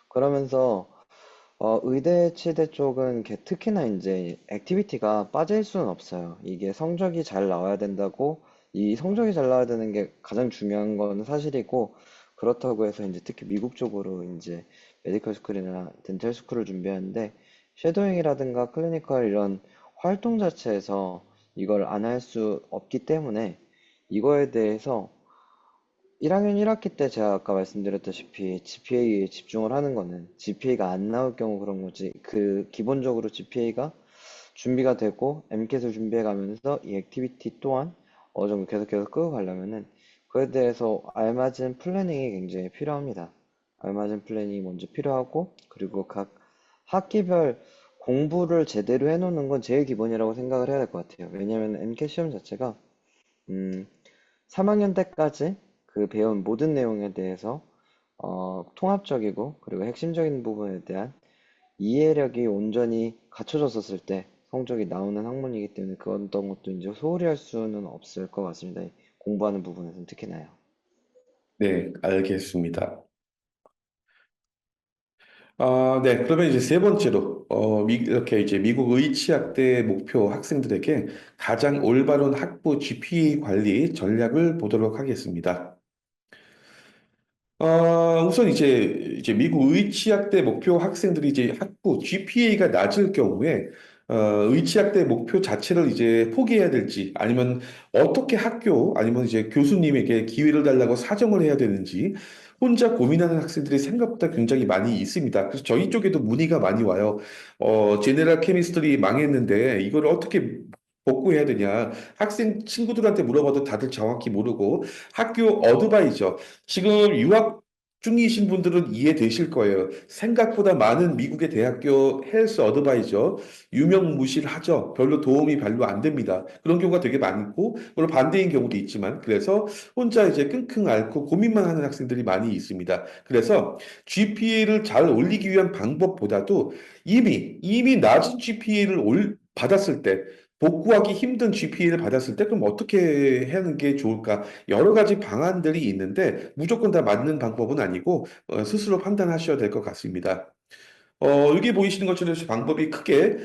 그러면서 의대 치대 쪽은 특히나 이제 액티비티가 빠질 수는 없어요. 이게 성적이 잘 나와야 된다고 이 성적이 잘 나와야 되는 게 가장 중요한 건 사실이고 그렇다고 해서 이제 특히 미국 쪽으로 이제 메디컬 스쿨이나 덴탈 스쿨을 준비하는데 쉐도잉이라든가 클리니컬 이런 활동 자체에서 이걸 안 할 수 없기 때문에 이거에 대해서 1학년 1학기 때 제가 아까 말씀드렸다시피 GPA에 집중을 하는 거는 GPA가 안 나올 경우 그런 거지. 그 기본적으로 GPA가 준비가 되고 MCAT을 준비해 가면서 이 액티비티 또한 어느 정도 계속 끌고 가려면은 그에 대해서 알맞은 플래닝이 굉장히 필요합니다. 알맞은 플래닝이 먼저 필요하고 그리고 각 학기별 공부를 제대로 해놓는 건 제일 기본이라고 생각을 해야 될 것 같아요. 왜냐면 MCAT 시험 자체가 음, 3학년 때까지 그 배운 모든 내용에 대해서 통합적이고 그리고 핵심적인 부분에 대한 이해력이 온전히 갖춰졌었을 때 성적이 나오는 학문이기 때문에 그런 어떤 것도 이제 소홀히 할 수는 없을 것 같습니다. 공부하는 부분에서는 특히나요. 네, 알겠습니다. 네. 그러면 이제 세 번째로, 이렇게 이제 미국 의치학대 목표 학생들에게 가장 올바른 학부 GPA 관리 전략을 보도록 하겠습니다. 우선 이제 미국 의치학대 목표 학생들이 이제 학부 GPA가 낮을 경우에 의치학대 목표 자체를 이제 포기해야 될지 아니면 어떻게 학교 아니면 이제 교수님에게 기회를 달라고 사정을 해야 되는지 혼자 고민하는 학생들이 생각보다 굉장히 많이 있습니다. 그래서 저희 쪽에도 문의가 많이 와요. 제네럴 케미스트리 망했는데 이걸 어떻게 복구해야 되냐. 학생 친구들한테 물어봐도 다들 정확히 모르고 학교 어드바이저 지금 유학 중이신 분들은 이해되실 거예요. 생각보다 많은 미국의 대학교 헬스 어드바이저 유명무실하죠. 별로 도움이 안 됩니다. 그런 경우가 되게 많고 물론 반대인 경우도 있지만 그래서 혼자 이제 끙끙 앓고 고민만 하는 학생들이 많이 있습니다. 그래서 GPA를 잘 올리기 위한 방법보다도 이미 낮은 GPA를 받았을 때 복구하기 힘든 GPA를 받았을 때 그럼 어떻게 하는 게 좋을까? 여러 가지 방안들이 있는데 무조건 다 맞는 방법은 아니고 스스로 판단하셔야 될 것 같습니다. 여기 보이시는 것처럼 방법이 크게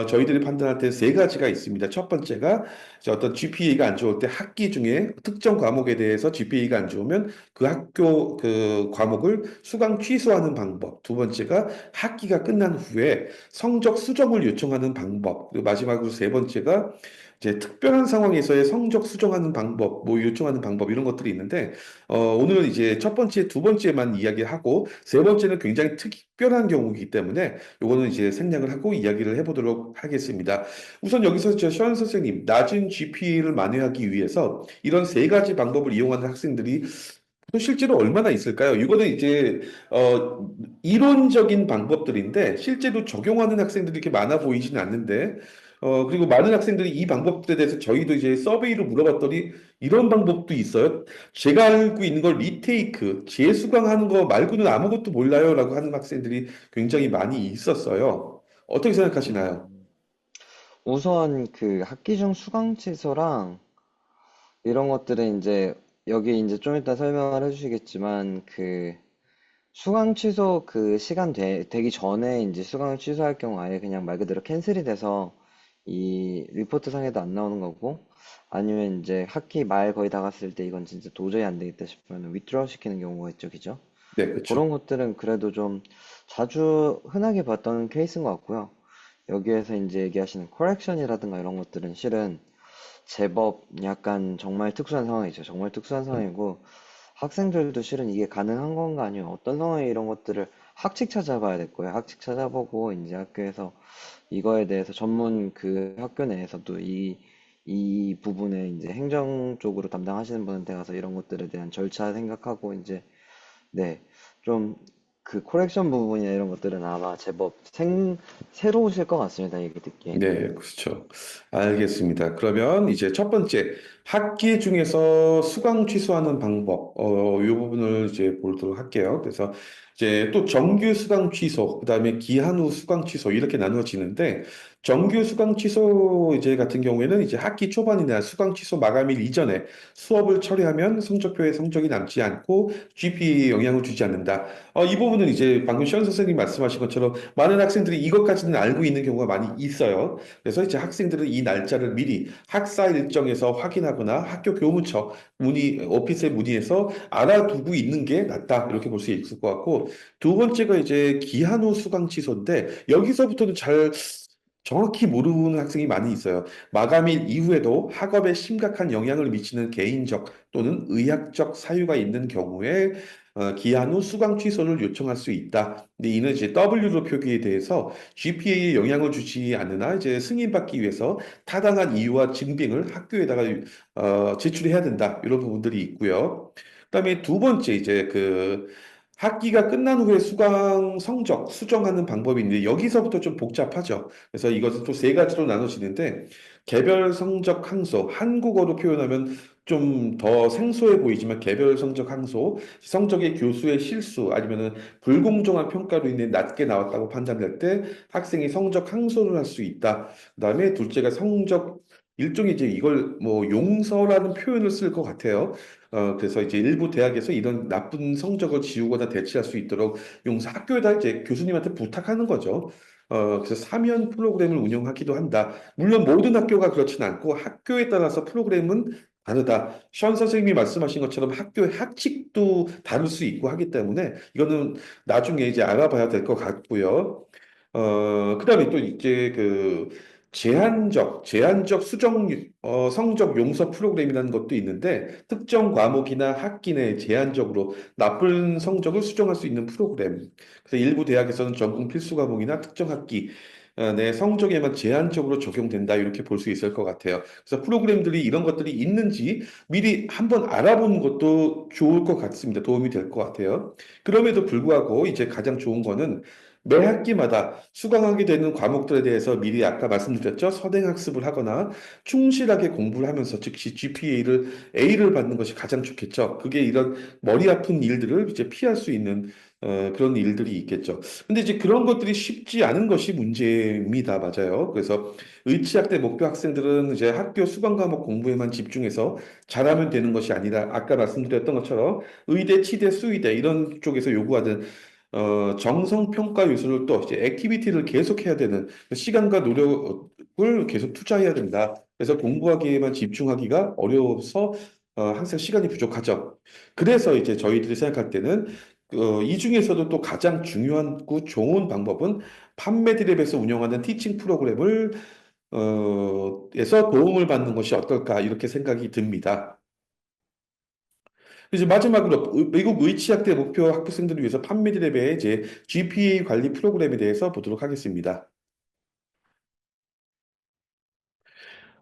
저희들이 판단할 때 세 가지가 있습니다. 첫 번째가 이제 어떤 GPA가 안 좋을 때 학기 중에 특정 과목에 대해서 GPA가 안 좋으면 그 학교 그 과목을 수강 취소하는 방법. 두 번째가 학기가 끝난 후에 성적 수정을 요청하는 방법. 그리고 마지막으로 세 번째가 이제 특별한 상황에서의 성적 수정하는 방법, 뭐 요청하는 방법 이런 것들이 있는데 오늘 이제 첫 번째, 두 번째만 이야기하고 세 번째는 굉장히 특별한 경우이기 때문에 요거는 이제 생략을 하고 이야기를 해보도록 하겠습니다. 우선 여기서 저 시원 선생님, 낮은 GPA를 만회하기 위해서 이런 세 가지 방법을 이용하는 학생들이 또 실제로 얼마나 있을까요? 이거는 이제 이론적인 방법들인데 실제로 적용하는 학생들이 이렇게 많아 보이지는 않는데 그리고 많은 학생들이 이 방법들에 대해서 저희도 이제 서베이로 물어봤더니 이런 방법도 있어요. 제가 알고 있는 걸 리테이크, 재수강하는 거 말고는 아무것도 몰라요라고 하는 학생들이 굉장히 많이 있었어요. 어떻게 생각하시나요? 음, 우선 그 학기 중 수강 취소랑 이런 것들은 이제 여기 이제 좀 이따 설명을 해주시겠지만 그 수강 취소 그 시간 되기 전에 이제 수강을 취소할 경우 아예 그냥 말 그대로 캔슬이 돼서 이 리포트 상에도 안 나오는 거고 아니면 이제 학기 말 거의 다 갔을 때 이건 진짜 도저히 안 되겠다 싶으면 위드로우 시키는 경우가 있죠, 그죠? 네, 그렇죠. 그런 것들은 그래도 좀 자주 흔하게 봤던 케이스인 것 같고요. 여기에서 이제 얘기하시는 코렉션이라든가 이런 것들은 실은 제법 약간 정말 특수한 상황이죠. 정말 특수한 상황이고 학생들도 실은 이게 가능한 건가 아니면 어떤 상황에 이런 것들을 학칙 찾아봐야 될 거예요. 학칙 찾아보고 이제 학교에서 이거에 대해서 전문 그 학교 내에서도 이 부분에 이제 행정 쪽으로 담당하시는 분한테 가서 이런 것들에 대한 절차 생각하고 이제 네, 좀 그 코렉션 부분이나 이런 것들은 아마 제법 새로우실 것 같습니다. 얘기 듣기엔. 네, 그렇죠. 알겠습니다. 그러면 이제 첫 번째, 학기 중에서 수강 취소하는 방법, 이 부분을 이제 보도록 할게요. 그래서 이제 또 정규 수강 취소, 그다음에 기한 후 수강 취소 이렇게 나누어지는데, 정규 수강 취소 이제 같은 경우에는 이제 학기 초반이나 수강 취소 마감일 이전에 수업을 처리하면 성적표에 성적이 남지 않고 GPA에 영향을 주지 않는다. 이 부분은 이제 방금 시원 선생님 말씀하신 것처럼 많은 학생들이 이것까지는 알고 있는 경우가 많이 있어요. 그래서 이제 학생들은 이 날짜를 미리 학사 일정에서 확인하거나 학교 교무처 오피스에 문의해서 알아두고 있는 게 낫다. 이렇게 볼 수 있을 것 같고, 두 번째가 이제 기한 후 수강 취소인데, 여기서부터는 잘 정확히 모르는 학생이 많이 있어요. 마감일 이후에도 학업에 심각한 영향을 미치는 개인적 또는 의학적 사유가 있는 경우에 기한 후 수강 취소를 요청할 수 있다. 근데 이는 이제 W로 표기에 대해서 GPA에 영향을 주지 않으나 이제 승인받기 위해서 타당한 이유와 증빙을 학교에다가 제출해야 된다. 이런 부분들이 있고요. 그다음에 두 번째 이제 그 학기가 끝난 후에 수강 성적 수정하는 방법이 있는데 여기서부터 좀 복잡하죠. 그래서 이것은 또 세 가지로 나눠지는데 개별 성적 항소, 한국어로 표현하면 좀 더 생소해 보이지만 개별 성적 항소, 성적의 교수의 실수 아니면은 불공정한 평가로 인해 낮게 나왔다고 판단될 때 학생이 성적 항소를 할 수 있다. 그다음에 둘째가 성적 일종의 이제 이걸 뭐 용서라는 표현을 쓸 것 같아요. 그래서 이제 일부 대학에서 이런 나쁜 성적을 지우거나 대체할 수 있도록 용사 학교에다 이제 교수님한테 부탁하는 거죠. 그래서 사면 프로그램을 운영하기도 한다. 물론 모든 학교가 그렇진 않고 학교에 따라서 프로그램은 다르다. 션 선생님이 말씀하신 것처럼 학교의 학칙도 다를 수 있고 하기 때문에 이거는 나중에 이제 알아봐야 될 것 같고요. 그다음에 또 이제 그 제한적 수정 성적 용서 프로그램이라는 것도 있는데 특정 과목이나 학기 내에 제한적으로 나쁜 성적을 수정할 수 있는 프로그램. 그래서 일부 대학에서는 전공 필수 과목이나 특정 학기 내 성적에만 제한적으로 적용된다 이렇게 볼 수 있을 것 같아요. 그래서 프로그램들이 이런 것들이 있는지 미리 한번 알아보는 것도 좋을 것 같습니다. 도움이 될 것 같아요. 그럼에도 불구하고 이제 가장 좋은 거는 매 학기마다 수강하게 되는 과목들에 대해서 미리 아까 말씀드렸죠. 선행학습을 하거나 충실하게 공부를 하면서 즉시 GPA를 A를 받는 것이 가장 좋겠죠. 그게 이런 머리 아픈 일들을 이제 피할 수 있는 그런 일들이 있겠죠. 근데 이제 그런 것들이 쉽지 않은 것이 문제입니다. 맞아요. 그래서 의치학대 목표 학생들은 이제 학교 수강 과목 공부에만 집중해서 잘하면 되는 것이 아니라 아까 말씀드렸던 것처럼 의대, 치대, 수의대 이런 쪽에서 요구하는 정성 평가 요소를 또 이제 액티비티를 계속해야 되는 시간과 노력을 계속 투자해야 된다. 그래서 공부하기에만 집중하기가 어려워서 항상 시간이 부족하죠. 그래서 이제 저희들이 생각할 때는 이 중에서도 또 가장 중요하고 좋은 방법은 판매디랩에서 운영하는 티칭 프로그램을 에서 도움을 받는 것이 어떨까 이렇게 생각이 듭니다. 이제 마지막으로 미국 의치학대 목표 학부생들을 위해서 판매드랩의 이제 GPA 관리 프로그램에 대해서 보도록 하겠습니다.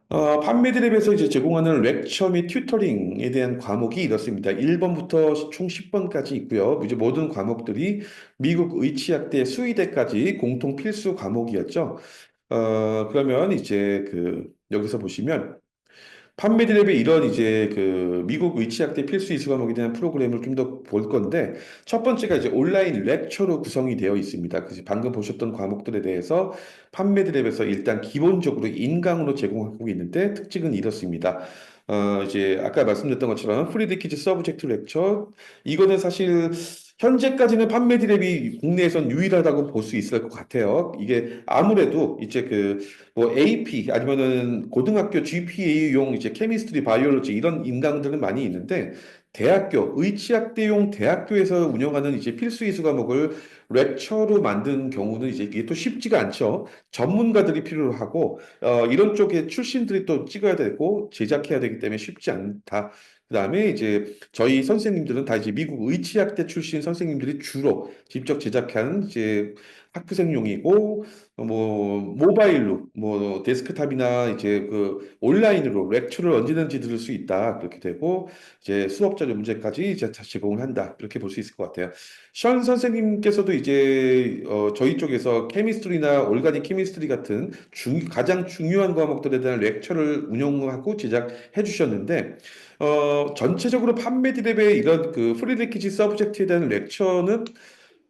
판매드랩에서 이제 제공하는 렉처 및 튜터링에 대한 과목이 이렇습니다. 1번부터 총 10번까지 있고요. 이제 모든 과목들이 미국 의치학대 수의대까지 공통 필수 과목이었죠. 그러면 이제 여기서 보시면 판매드랩의 이런 이제 미국 의치학대 필수 이수 과목에 대한 프로그램을 좀 더 볼 건데 첫 번째가 이제 온라인 렉처로 구성이 되어 있습니다. 그래서 방금 보셨던 과목들에 대해서 판매드랩에서 일단 기본적으로 인강으로 제공하고 있는데 특징은 이렇습니다. 이제 아까 말씀드렸던 것처럼 프리디키즈 서브젝트 렉처 이거는 사실 현재까지는 판매드랩이 국내에선 유일하다고 볼 수 있을 것 같아요. 이게 아무래도 이제 뭐 AP 아니면은 고등학교 GPA용 이제 케미스트리, 바이올로지 이런 인강들은 많이 있는데 대학교 의치학대용 대학교에서 운영하는 이제 필수 이수 과목을 렉처로 만든 경우는 이제 이게 또 쉽지가 않죠. 전문가들이 필요하고 이런 쪽에 출신들이 또 찍어야 되고 제작해야 되기 때문에 쉽지 않다. 그다음에 이제 저희 선생님들은 다 이제 미국 의치학대 출신 선생님들이 주로 직접 제작한 이제 학부생용이고 뭐 모바일로 뭐 데스크탑이나 이제 온라인으로 렉처를 언제든지 들을 수 있다 그렇게 되고 이제 수업 자료 문제까지 이제 다 제공을 한다 이렇게 볼 수 있을 것 같아요. 션 선생님께서도 이제 저희 쪽에서 케미스트리나 올가닉 케미스트리 같은 가장 중요한 과목들에 대한 렉처를 운영하고 제작해 주셨는데 전체적으로 판매드랩의 이런 프리레퀴지 서브젝트에 대한 렉처는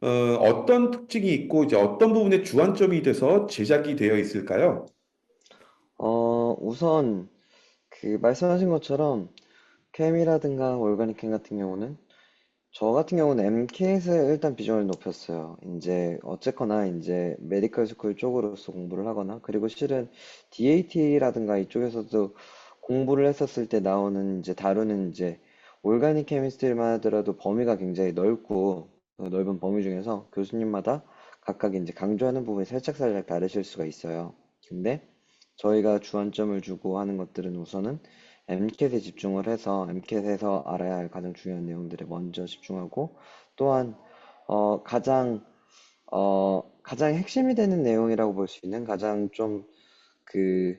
어떤 특징이 있고 이제 어떤 부분에 주안점이 돼서 제작이 되어 있을까요? 우선 그 말씀하신 것처럼 캠이라든가 올가닉 캠 같은 경우는 저 같은 경우는 MCAT에 일단 비중을 높였어요. 이제 어쨌거나 이제 메디컬 스쿨 쪽으로서 공부를 하거나 그리고 실은 DAT라든가 이쪽에서도 공부를 했었을 때 나오는 이제 다루는 이제 올가닉 케미스트리만 하더라도 범위가 굉장히 넓고 그 넓은 범위 중에서 교수님마다 각각 이제 강조하는 부분이 살짝살짝 다르실 수가 있어요. 근데 저희가 주안점을 주고 하는 것들은 우선은 MCAT에 집중을 해서 MCAT에서 알아야 할 가장 중요한 내용들에 먼저 집중하고 또한 가장 핵심이 되는 내용이라고 볼 수 있는 가장 좀 그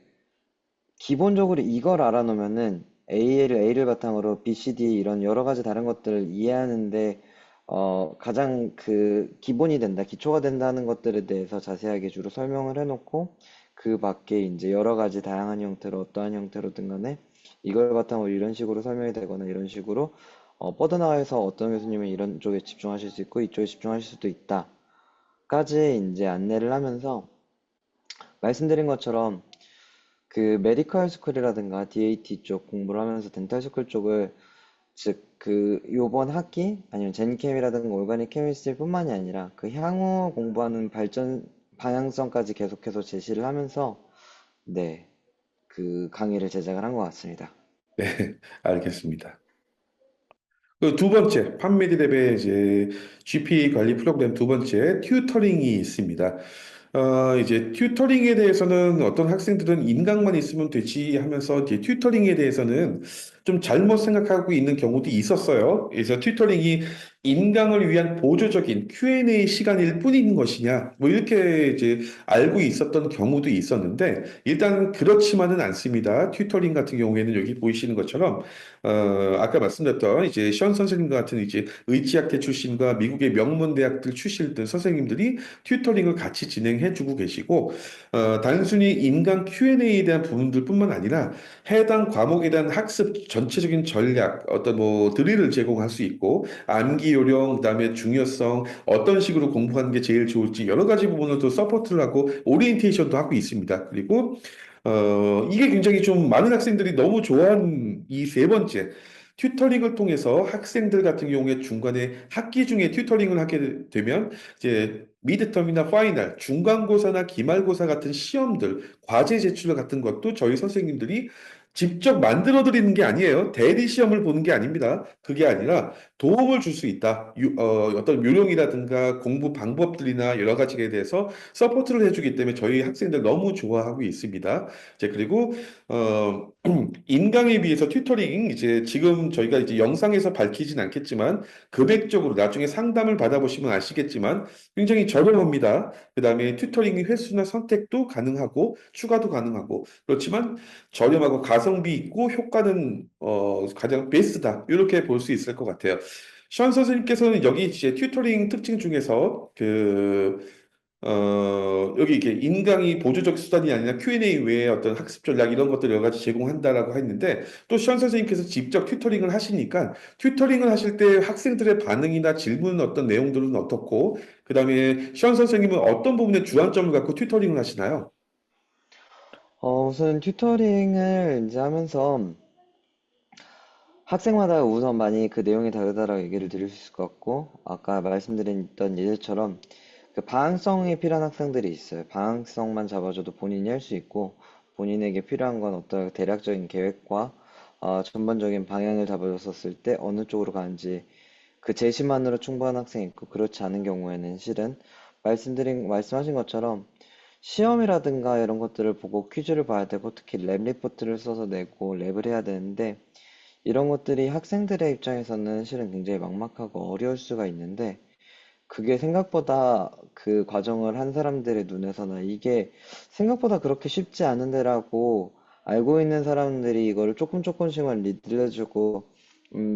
기본적으로 이걸 알아놓으면은 A를 바탕으로 B, C, D 이런 여러 가지 다른 것들을 이해하는데 가장 기본이 된다, 기초가 된다는 것들에 대해서 자세하게 주로 설명을 해놓고 그 밖에 이제 여러 가지 다양한 형태로 어떠한 형태로든 간에 이걸 바탕으로 이런 식으로 설명이 되거나 이런 식으로 뻗어나가서 어떤 교수님은 이런 쪽에 집중하실 수 있고 이쪽에 집중하실 수도 있다까지 이제 안내를 하면서 말씀드린 것처럼 그 메디컬 스쿨이라든가 DAT 쪽 공부를 하면서 덴탈 스쿨 쪽을 즉 요번 학기 아니면 젠캠이라든가 올가닉 케미스트리뿐만이 아니라 그 향후 공부하는 발전 방향성까지 계속해서 제시를 하면서 네, 그 강의를 제작을 한 것 같습니다. 네, 알겠습니다. 그 두 번째, 판매드랩의 이제 GPA 관리 프로그램 두 번째, 튜터링이 있습니다. 이제 튜터링에 대해서는 어떤 학생들은 인강만 있으면 되지 하면서 이제 튜터링에 대해서는 좀 잘못 생각하고 있는 경우도 있었어요. 그래서 튜터링이 인강을 위한 보조적인 Q&A 시간일 뿐인 것이냐, 뭐 이렇게 이제 알고 있었던 경우도 있었는데, 일단 그렇지만은 않습니다. 튜터링 같은 경우에는 여기 보이시는 것처럼 아까 말씀드렸던 이제 션 선생님 같은 이제 의지학대 출신과 미국의 명문 대학들 출신들 선생님들이 튜터링을 같이 진행해주고 계시고 단순히 인강 Q&A에 대한 부분들뿐만 아니라 해당 과목에 대한 학습 전체적인 전략 어떤 뭐 드릴을 제공할 수 있고 암기 요령 그다음에 중요성 어떤 식으로 공부하는 게 제일 좋을지 여러 가지 부분을 또 서포트를 하고 오리엔테이션도 하고 있습니다. 그리고 이게 굉장히 좀 많은 학생들이 너무 좋아하는 이 세 번째, 튜터링을 통해서 학생들 같은 경우에 중간에 학기 중에 튜터링을 하게 되면 이제 미드텀이나 파이널, 중간고사나 기말고사 같은 시험들, 과제 제출 같은 것도 저희 선생님들이 직접 만들어 드리는 게 아니에요. 대리 시험을 보는 게 아닙니다. 그게 아니라 도움을 줄 수 있다. 어떤 요령이라든가 공부 방법들이나 여러 가지에 대해서 서포트를 해주기 때문에 저희 학생들 너무 좋아하고 있습니다. 이제 그리고 어, 인강에 비해서 튜터링 이제 지금 저희가 이제 영상에서 밝히진 않겠지만 금액적으로 나중에 상담을 받아보시면 아시겠지만 굉장히 저렴합니다. 그다음에 튜터링 횟수나 선택도 가능하고 추가도 가능하고 그렇지만 저렴하고 가성비 있고 효과는 가장 베스트다. 이렇게 볼 수 있을 것 같아요. 션 선생님께서는 여기 이제 튜터링 특징 중에서 여기 이게 인강이 보조적 수단이 아니라 Q&A 외에 어떤 학습 전략 이런 것들 여러 가지 제공한다라고 했는데 또 션 선생님께서 직접 튜터링을 하시니까 튜터링을 하실 때 학생들의 반응이나 질문 어떤 내용들은 어떻고 그다음에 션 선생님은 어떤 부분에 주안점을 갖고 튜터링을 하시나요? 우선 튜터링을 이제 하면서 학생마다 우선 많이 그 내용이 다르다라고 얘기를 드릴 수 있을 것 같고, 아까 말씀드렸던 예제처럼 그 방향성이 필요한 학생들이 있어요. 방향성만 잡아줘도 본인이 할 수 있고, 본인에게 필요한 건 어떤 대략적인 계획과 전반적인 방향을 잡아줬었을 때 어느 쪽으로 가는지 그 제시만으로 충분한 학생이 있고, 그렇지 않은 경우에는 실은 말씀하신 것처럼 시험이라든가 이런 것들을 보고 퀴즈를 봐야 되고, 특히 랩 리포트를 써서 내고 랩을 해야 되는데, 이런 것들이 학생들의 입장에서는 실은 굉장히 막막하고 어려울 수가 있는데, 그게 생각보다 그 과정을 한 사람들의 눈에서는 이게 생각보다 그렇게 쉽지 않은데라고 알고 있는 사람들이 이거를 조금 조금씩만 리드해주고,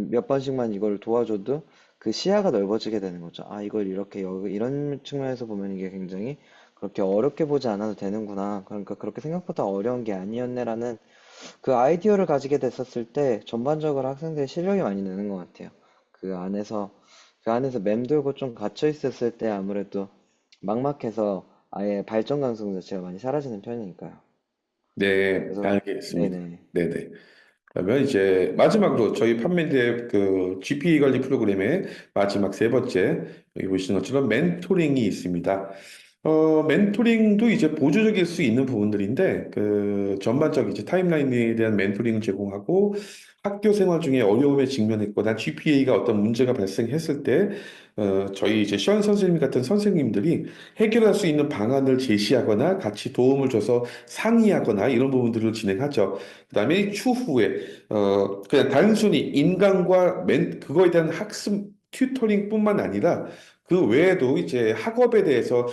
몇 번씩만 이걸 도와줘도 그 시야가 넓어지게 되는 거죠. 아, 이걸 이렇게 이런 측면에서 보면 이게 굉장히 그렇게 어렵게 보지 않아도 되는구나. 그러니까 그렇게 생각보다 어려운 게 아니었네라는 그 아이디어를 가지게 됐었을 때 전반적으로 학생들의 실력이 많이 느는 것 같아요. 그 안에서 그 안에서 맴돌고 좀 갇혀 있었을 때 아무래도 막막해서 아예 발전 가능성 자체가 많이 사라지는 편이니까요. 네, 그래서 알겠습니다. 네네. 네네. 그러면 이제 마지막으로 저희 판매대 그 GPA 관리 프로그램의 마지막 세 번째 여기 보시는 것처럼 멘토링이 있습니다. 멘토링도 이제 보조적일 수 있는 부분들인데 그 전반적 이제 타임라인에 대한 멘토링을 제공하고 학교 생활 중에 어려움에 직면했거나 GPA가 어떤 문제가 발생했을 때 저희 이제 시원 선생님 같은 선생님들이 해결할 수 있는 방안을 제시하거나 같이 도움을 줘서 상의하거나 이런 부분들을 진행하죠. 그다음에 추후에 그냥 단순히 인강과 그거에 대한 학습 튜터링뿐만 아니라 그 외에도 이제 학업에 대해서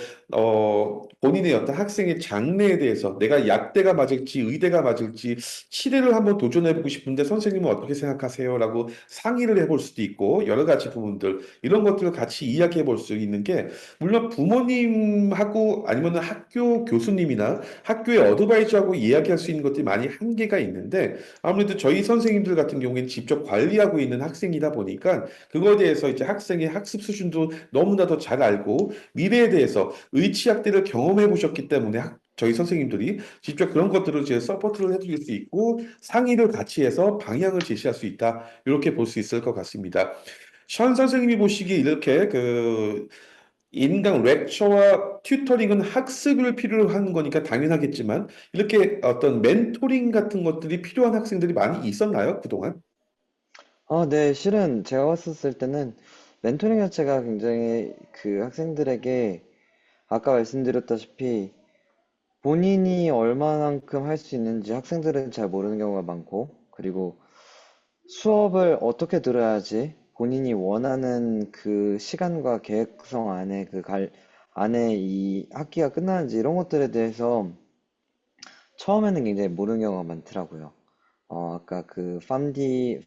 본인의 어떤 학생의 장래에 대해서 내가 약대가 맞을지 의대가 맞을지 치료를 한번 도전해보고 싶은데 선생님은 어떻게 생각하세요? 라고 상의를 해볼 수도 있고 여러 가지 부분들 이런 것들을 같이 이야기해 볼 수 있는 게 물론 부모님하고 아니면 학교 교수님이나 학교의 어드바이저하고 이야기할 수 있는 것들이 많이 한계가 있는데 아무래도 저희 선생님들 같은 경우에는 직접 관리하고 있는 학생이다 보니까 그거에 대해서 이제 학생의 학습 수준도 너무나도 잘 알고 미래에 대해서 의치학대를 경험해 보셨기 때문에 저희 선생님들이 직접 그런 것들을 이제 서포트를 해드릴 수 있고 상의를 같이 해서 방향을 제시할 수 있다. 이렇게 볼 수 있을 것 같습니다. 션 선생님이 보시기에 이렇게 인강 렉처와 튜터링은 학습을 필요로 하는 거니까 당연하겠지만 이렇게 어떤 멘토링 같은 것들이 필요한 학생들이 많이 있었나요, 그동안? 네, 실은 제가 봤었을 때는 멘토링 자체가 굉장히 그 학생들에게 아까 말씀드렸다시피 본인이 얼마만큼 할 수 있는지 학생들은 잘 모르는 경우가 많고, 그리고 수업을 어떻게 들어야지 본인이 원하는 그 시간과 계획성 안에 이 학기가 끝나는지 이런 것들에 대해서 처음에는 굉장히 모르는 경우가 많더라고요. 아까 그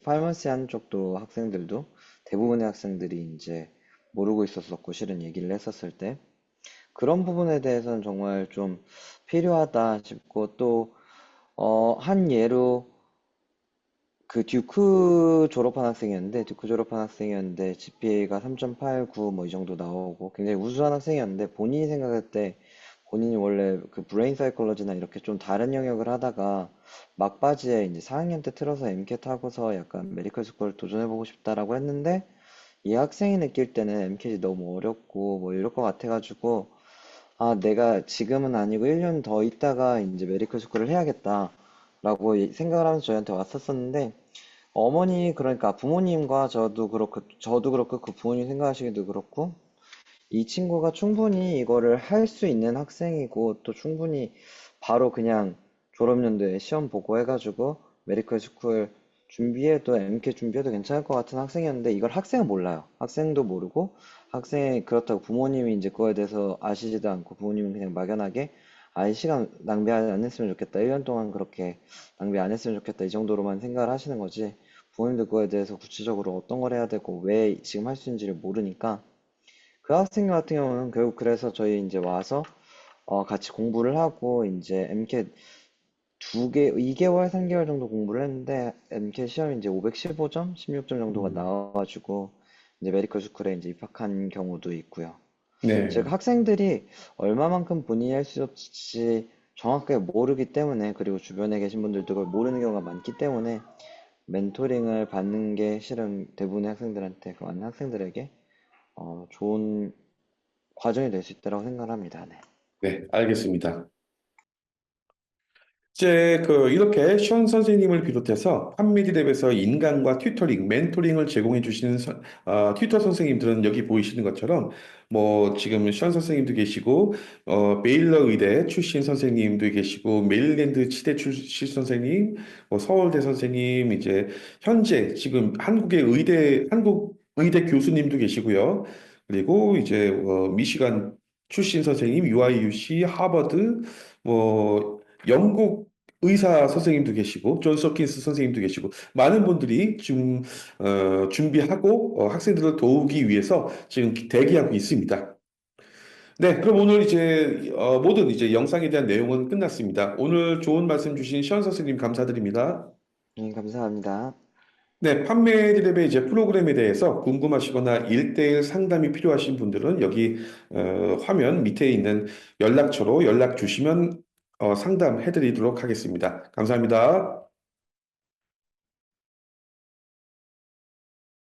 파머시 한쪽도 학생들도 대부분의 학생들이 이제 모르고 있었었고, 실은 얘기를 했었을 때. 그런 부분에 대해서는 정말 좀 필요하다 싶고, 또, 한 예로 그 듀크 졸업한 학생이었는데 GPA가 3.89 뭐 이 정도 나오고 굉장히 우수한 학생이었는데, 본인이 생각할 때 본인이 원래 그 브레인 사이콜러지나 이렇게 좀 다른 영역을 하다가 막바지에 이제 4학년 때 틀어서 MCAT 하고서 약간 메디컬 스쿨 도전해보고 싶다라고 했는데, 이 학생이 느낄 때는 MCAT이 너무 어렵고 뭐 이럴 것 같아가지고, 아, 내가 지금은 아니고 1년 더 있다가 이제 메디컬 스쿨을 해야겠다 라고 생각을 하면서 저희한테 왔었었는데, 어머니, 그러니까 부모님과 저도 그렇고 그 부모님 생각하시기도 그렇고, 이 친구가 충분히 이거를 할 수 있는 학생이고, 또 충분히 바로 그냥 졸업연도에 시험 보고 해가지고 메디컬 스쿨 준비해도 MK 준비해도 괜찮을 것 같은 학생이었는데, 이걸 학생은 몰라요. 학생도 모르고, 학생이 그렇다고 부모님이 이제 그거에 대해서 아시지도 않고, 부모님은 그냥 막연하게 아이 시간 낭비 안 했으면 좋겠다, 1년 동안 그렇게 낭비 안 했으면 좋겠다, 이 정도로만 생각을 하시는 거지, 부모님도 그거에 대해서 구체적으로 어떤 걸 해야 되고 왜 지금 할 수 있는지를 모르니까, 그 학생 같은 경우는 결국 그래서 저희 이제 와서 같이 공부를 하고 이제 MCAT 2개월, 3개월 정도 공부를 했는데, MCAT 시험이 이제 515점, 16점 정도가 음, 나와가지고 이제 메디컬 스쿨에 이제 입학한 경우도 있고요. 네. 제가 학생들이 얼마만큼 본인이 할 수 없을지 정확하게 모르기 때문에, 그리고 주변에 계신 분들도 그걸 모르는 경우가 많기 때문에, 멘토링을 받는 게 실은 대부분의 학생들한테, 그 많은 학생들에게 좋은 과정이 될 수 있다고 생각을 합니다. 네. 네, 알겠습니다. 이제 이렇게 시원 선생님을 비롯해서 판미디랩에서 인강과 튜터링, 멘토링을 제공해 주시는 튜터 선생님들은 여기 보이시는 것처럼 뭐 지금 시원 선생님도 계시고 베일러 의대 출신 선생님도 계시고 메릴랜드 치대 출신 선생님, 뭐 서울대 선생님, 이제 현재 지금 한국 의대 교수님도 계시고요. 그리고 이제 미시간 출신 선생님, UIUC, 하버드, 뭐 영국 의사 선생님도 계시고, 존스 홉킨스 선생님도 계시고, 많은 분들이 지금 준비하고 학생들을 도우기 위해서 지금 대기하고 있습니다. 네, 그럼 오늘 이제 모든 이제 영상에 대한 내용은 끝났습니다. 오늘 좋은 말씀 주신 시원 선생님 감사드립니다. 감사합니다. 네, 판매디랩의 이제 프로그램에 대해서 궁금하시거나 1대1 상담이 필요하신 분들은 여기 화면 밑에 있는 연락처로 연락 주시면 상담해 드리도록 하겠습니다. 감사합니다.